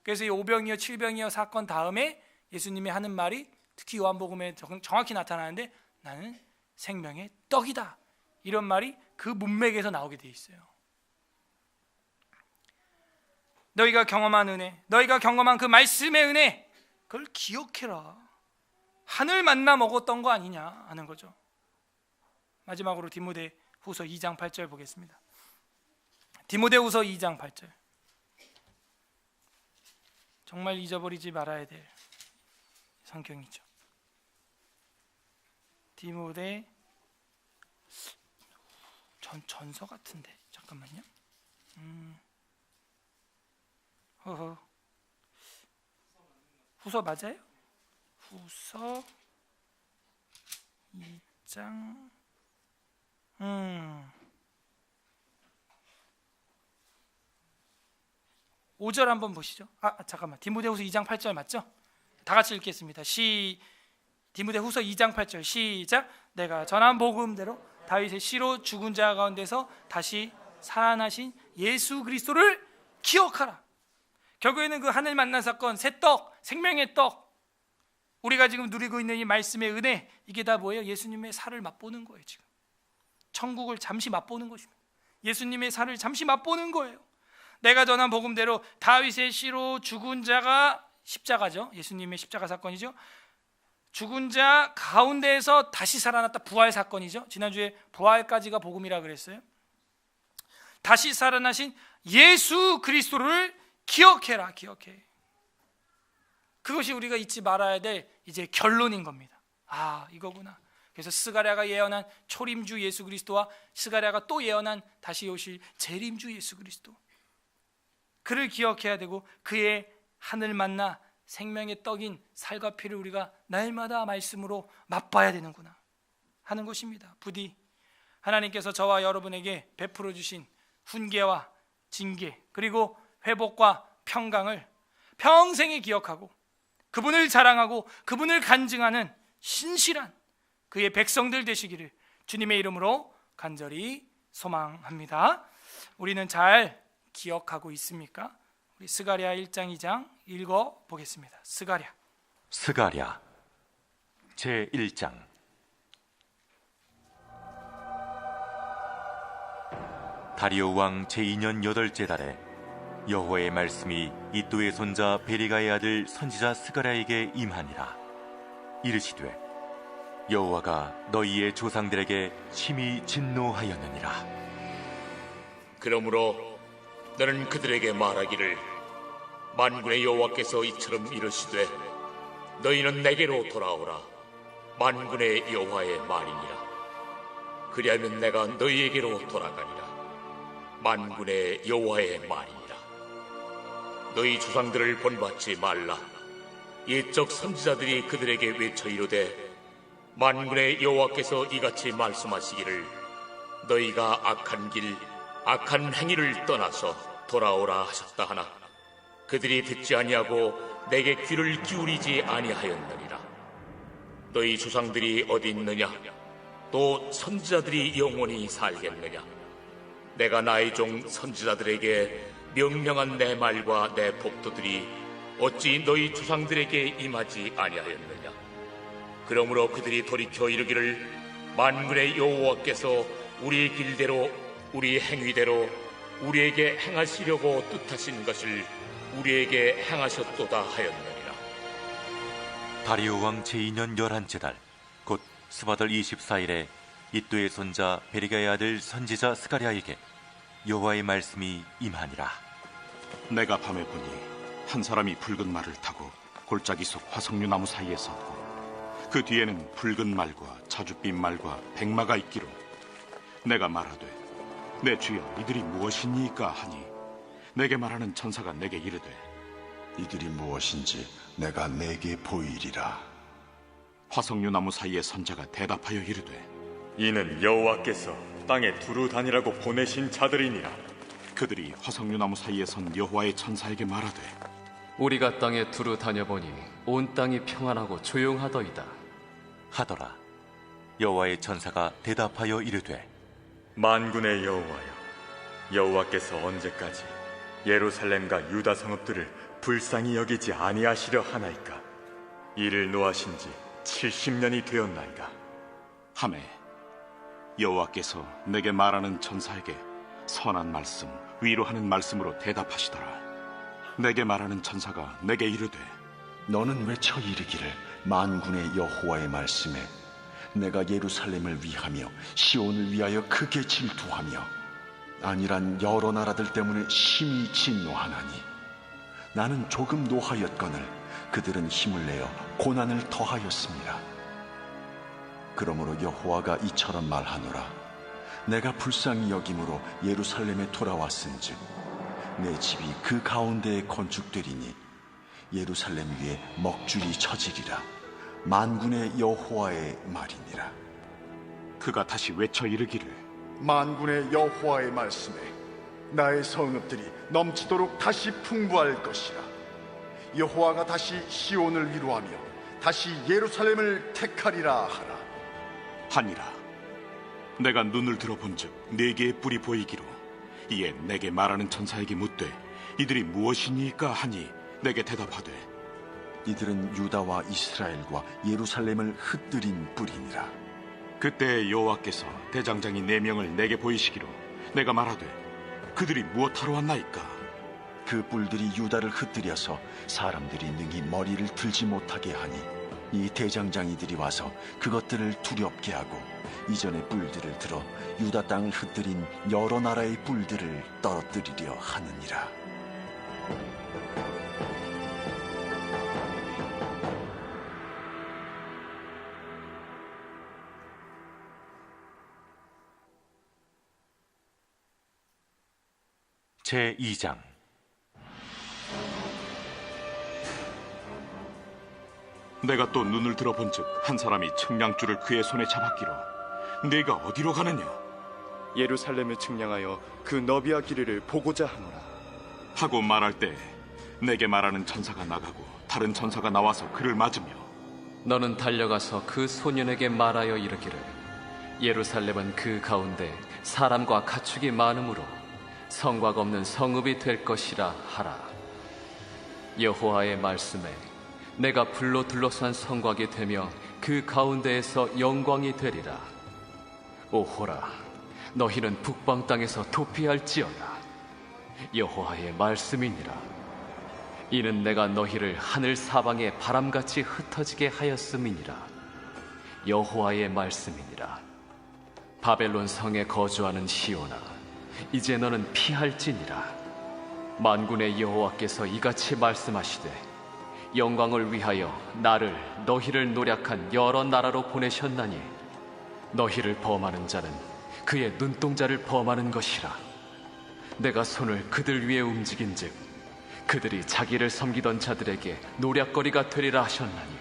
그래서 이 5병이요 7병이요 사건 다음에 예수님이 하는 말이 특히 요한복음에 정확히 나타나는데 나는 생명의 떡이다. 이런 말이 그 문맥에서 나오게 돼 있어요. 너희가 경험한 은혜, 너희가 경험한 그 말씀의 은혜, 그걸 기억해라. 하늘 만나 먹었던 거 아니냐 하는 거죠. 마지막으로 디모데후서 2장 8절 보겠습니다. 디모데후서 2장 8절. 정말 잊어버리지 말아야 될 성경이죠. 디모데 전서 같은데 잠깐만요. 후서 맞아요? 후서 2장 5절 한번 보시죠. 잠깐만, 디모데후서 2장 8절 맞죠? 다 같이 읽겠습니다. 디모데후서 2장 8절 시작. 내가 전한 복음대로 다윗의 씨로 죽은 자 가운데서 다시 살아나신 예수 그리스도를 기억하라. 결국에는 그 하늘 만난 사건, 새 떡, 생명의 떡, 우리가 지금 누리고 있는 이 말씀의 은혜, 이게 다 뭐예요? 예수님의 살을 맛보는 거예요. 지금 천국을 잠시 맛보는 것입니다. 예수님의 살을 잠시 맛보는 거예요. 내가 전한 복음대로 다윗의 씨로 죽은 자가, 십자가죠, 예수님의 십자가 사건이죠. 죽은 자 가운데에서 다시 살아났다, 부활 사건이죠. 지난주에 부활까지가 복음이라 그랬어요. 다시 살아나신 예수 그리스도를 기억해라. 기억해. 그것이 우리가 잊지 말아야 될 이제 결론인 겁니다. 이거구나. 그래서 스가랴가 예언한 초림주 예수 그리스도와 스가랴가 또 예언한 다시 오실 재림주 예수 그리스도, 그를 기억해야 되고 그의 하늘 만나 생명의 떡인 살과 피를 우리가 날마다 말씀으로 맛봐야 되는구나 하는 것입니다. 부디 하나님께서 저와 여러분에게 베풀어 주신 훈계와 징계, 그리고 회복과 평강을 평생에 기억하고 그분을 자랑하고 그분을 간증하는 신실한 그의 백성들 되시기를 주님의 이름으로 간절히 소망합니다. 우리는 잘 기억하고 있습니까? 우리 스가랴 1장 2장 읽어보겠습니다. 스가랴 제1장. 다리오 왕 제2년 8째 달에 여호와의 말씀이 이도의 손자 베리가의 아들 선지자 스가랴에게 임하니라. 이르시되 여호와가 너희의 조상들에게 심히 진노하였느니라. 그러므로 너는 그들에게 말하기를, 만군의 여호와께서 이처럼 이르시되 너희는 내게로 돌아오라. 만군의 여호와의 말이니라. 그리하면 내가 너희에게로 돌아가니라. 만군의 여호와의 말이니라. 너희 조상들을 본받지 말라. 옛적 선지자들이 그들에게 외쳐 이르되 만군의 여호와께서 이같이 말씀하시기를, 너희가 악한 길 악한 행위를 떠나서 돌아오라 하셨다 하나 그들이 듣지 아니하고 내게 귀를 기울이지 아니하였느니라. 너희 조상들이 어디 있느냐? 또 선지자들이 영원히 살겠느냐? 내가 나의 종 선지자들에게 명령한 내 말과 내 법도들이 어찌 너희 조상들에게 임하지 아니하였느냐? 그러므로 그들이 돌이켜 이르기를, 만군의 여호와께서 우리의 길대로 우리 행위대로 우리에게 행하시려고 뜻하신 것을 우리에게 행하셨도다 하였느니라. 다리오 왕 제2년 11째 달, 곧 스바들 24일에 이도의 손자 베리가의 아들 선지자 스가랴에게 여호와의 말씀이 임하니라. 내가 밤에 보니 한 사람이 붉은 말을 타고 골짜기 속 화석류 나무 사이에 섰고 그 뒤에는 붉은 말과 자줏빛 말과 백마가 있기로 내가 말하되, 내 주여, 이들이 무엇이니까 하니 내게 말하는 천사가 내게 이르되, 이들이 무엇인지 내가 내게 보이리라. 화석류 나무 사이에 선 자가 대답하여 이르되, 이는 여호와께서 땅에 두루 다니라고 보내신 자들이니라. 그들이 화석류 나무 사이에 선 여호와의 천사에게 말하되, 우리가 땅에 두루 다녀보니 온 땅이 평안하고 조용하더이다 하더라. 여호와의 천사가 대답하여 이르되, 만군의 여호와여, 여호와께서 언제까지 예루살렘과 유다 성읍들을 불쌍히 여기지 아니하시려 하나이까? 이를 노하신 지 70년이 되었나이다 하매 여호와께서 내게 말하는 천사에게 선한 말씀, 위로하는 말씀으로 대답하시더라. 내게 말하는 천사가 내게 이르되, 너는 외쳐 이르기를, 만군의 여호와의 말씀에 내가 예루살렘을 위하며 시온을 위하여 크게 질투하며 아니란 여러 나라들 때문에 심히 진노하나니 나는 조금 노하였거늘 그들은 힘을 내어 고난을 더하였습니다. 그러므로 여호와가 이처럼 말하노라. 내가 불쌍히 여김으로 예루살렘에 돌아왔은즉 내 집이 그 가운데에 건축되리니 예루살렘 위에 먹줄이 쳐지리라. 만군의 여호와의 말이니라. 그가 다시 외쳐 이르기를, 만군의 여호와의 말씀에 나의 성읍들이 넘치도록 다시 풍부할 것이라. 여호와가 다시 시온을 위로하며 다시 예루살렘을 택하리라 하라. 하니라. 내가 눈을 들어본즉 네 개의 뿔이 보이기로 이에 내게 말하는 천사에게 묻되 이들이 무엇이니까 하니 내게 대답하되 이들은 유다와 이스라엘과 예루살렘을 흩뜨린 뿔이니라. 그때 여호와께서 대장장이 4명을 내게 보이시기로 내가 말하되 그들이 무엇하러 왔나이까? 그 뿔들이 유다를 흩뜨려서 사람들이 능히 머리를 들지 못하게 하니 이 대장장이들이 와서 그것들을 두렵게 하고 이전의 뿔들을 들어 유다 땅을 흩뜨린 여러 나라의 뿔들을 떨어뜨리려 하느니라. 제2장. 내가 또 눈을 들어본즉 한 사람이 측량줄을 그의 손에 잡았기로 네가 어디로 가느냐? 예루살렘을 측량하여 그 너비와 길이를 보고자 하노라 하고 말할 때 내게 말하는 천사가 나가고 다른 천사가 나와서 그를 맞으며 너는 달려가서 그 소년에게 말하여 이르기를 예루살렘은 그 가운데 사람과 가축이 많으므로 성곽 없는 성읍이 될 것이라 하라. 여호와의 말씀에 내가 불로 둘러싼 성곽이 되며 그 가운데에서 영광이 되리라. 오호라, 너희는 북방 땅에서 도피할지어다. 여호와의 말씀이니라. 이는 내가 너희를 하늘 사방에 바람같이 흩어지게 하였음이니라. 여호와의 말씀이니라. 바벨론 성에 거주하는 시온아, 이제 너는 피할지니라. 만군의 여호와께서 이같이 말씀하시되 영광을 위하여 나를 너희를 노략한 여러 나라로 보내셨나니 너희를 범하는 자는 그의 눈동자를 범하는 것이라. 내가 손을 그들 위에 움직인즉 그들이 자기를 섬기던 자들에게 노략거리가 되리라 하셨나니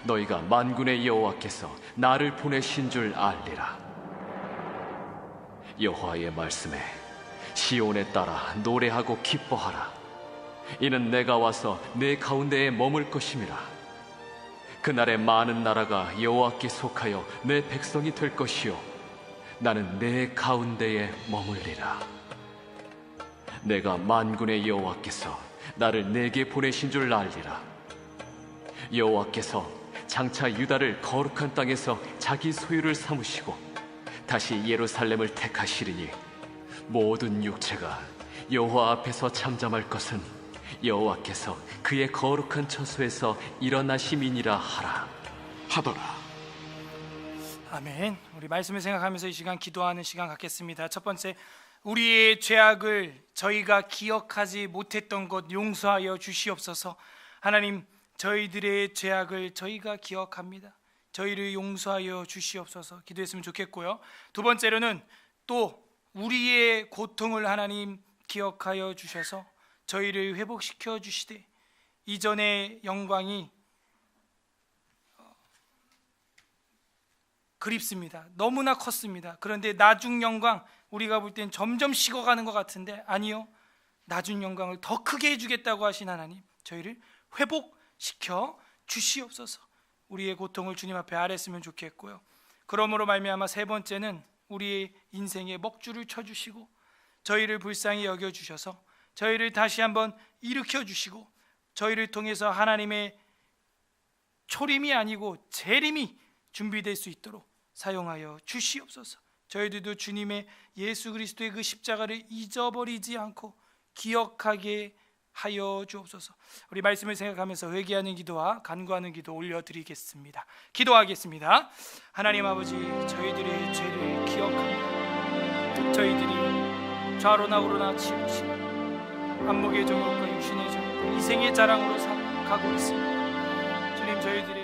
너희가 만군의 여호와께서 나를 보내신 줄 알리라. 여호와의 말씀에 시온에 따라 노래하고 기뻐하라. 이는 내가 와서 내 가운데에 머물 것임이라. 그날에 많은 나라가 여호와께 속하여 내 백성이 될 것이요 나는 내 가운데에 머물리라. 내가 만군의 여호와께서 나를 내게 보내신 줄 알리라. 여호와께서 장차 유다를 거룩한 땅에서 자기 소유를 삼으시고 다시 예루살렘을 택하시리니 모든 육체가 여호와 앞에서 잠잠할 것은 여호와께서 그의 거룩한 처소에서 일어나심이니라 하더라. 아멘. 우리 말씀을 생각하면서 이 시간 기도하는 시간 갖겠습니다. 첫 번째, 우리의 죄악을 저희가 기억하지 못했던 것 용서하여 주시옵소서. 하나님, 저희들의 죄악을 저희가 기억합니다. 저희를 용서하여 주시옵소서 기도했으면 좋겠고요. 두 번째로는 또 우리의 고통을 하나님 기억하여 주셔서 저희를 회복시켜 주시되 이전의 영광이 그립습니다. 너무나 컸습니다. 그런데 나중 영광 우리가 볼 땐 점점 식어가는 것 같은데 아니요, 나중 영광을 더 크게 해주겠다고 하신 하나님, 저희를 회복시켜 주시옵소서. 우리의 고통을 주님 앞에 아뢰으면 좋겠고요. 그러므로 말미암아 세 번째는 우리의 인생에 먹줄을 쳐주시고 저희를 불쌍히 여겨주셔서 저희를 다시 한번 일으켜 주시고 저희를 통해서 하나님의 초림이 아니고 재림이 준비될 수 있도록 사용하여 주시옵소서. 저희들도 주님의 예수 그리스도의 그 십자가를 잊어버리지 않고 기억하게 하여 주옵소서. 우리 말씀을 생각하면서 회개하는 기도와 간구하는 기도 올려드리겠습니다. 기도하겠습니다. 하나님 아버지, 저희들의 죄를 기억합니다. 저희들이 좌로나 우로나 치우치고 안목의 정욕과 육신의 정욕, 이생의 자랑으로 가고 있습니다. 주님, 저희들이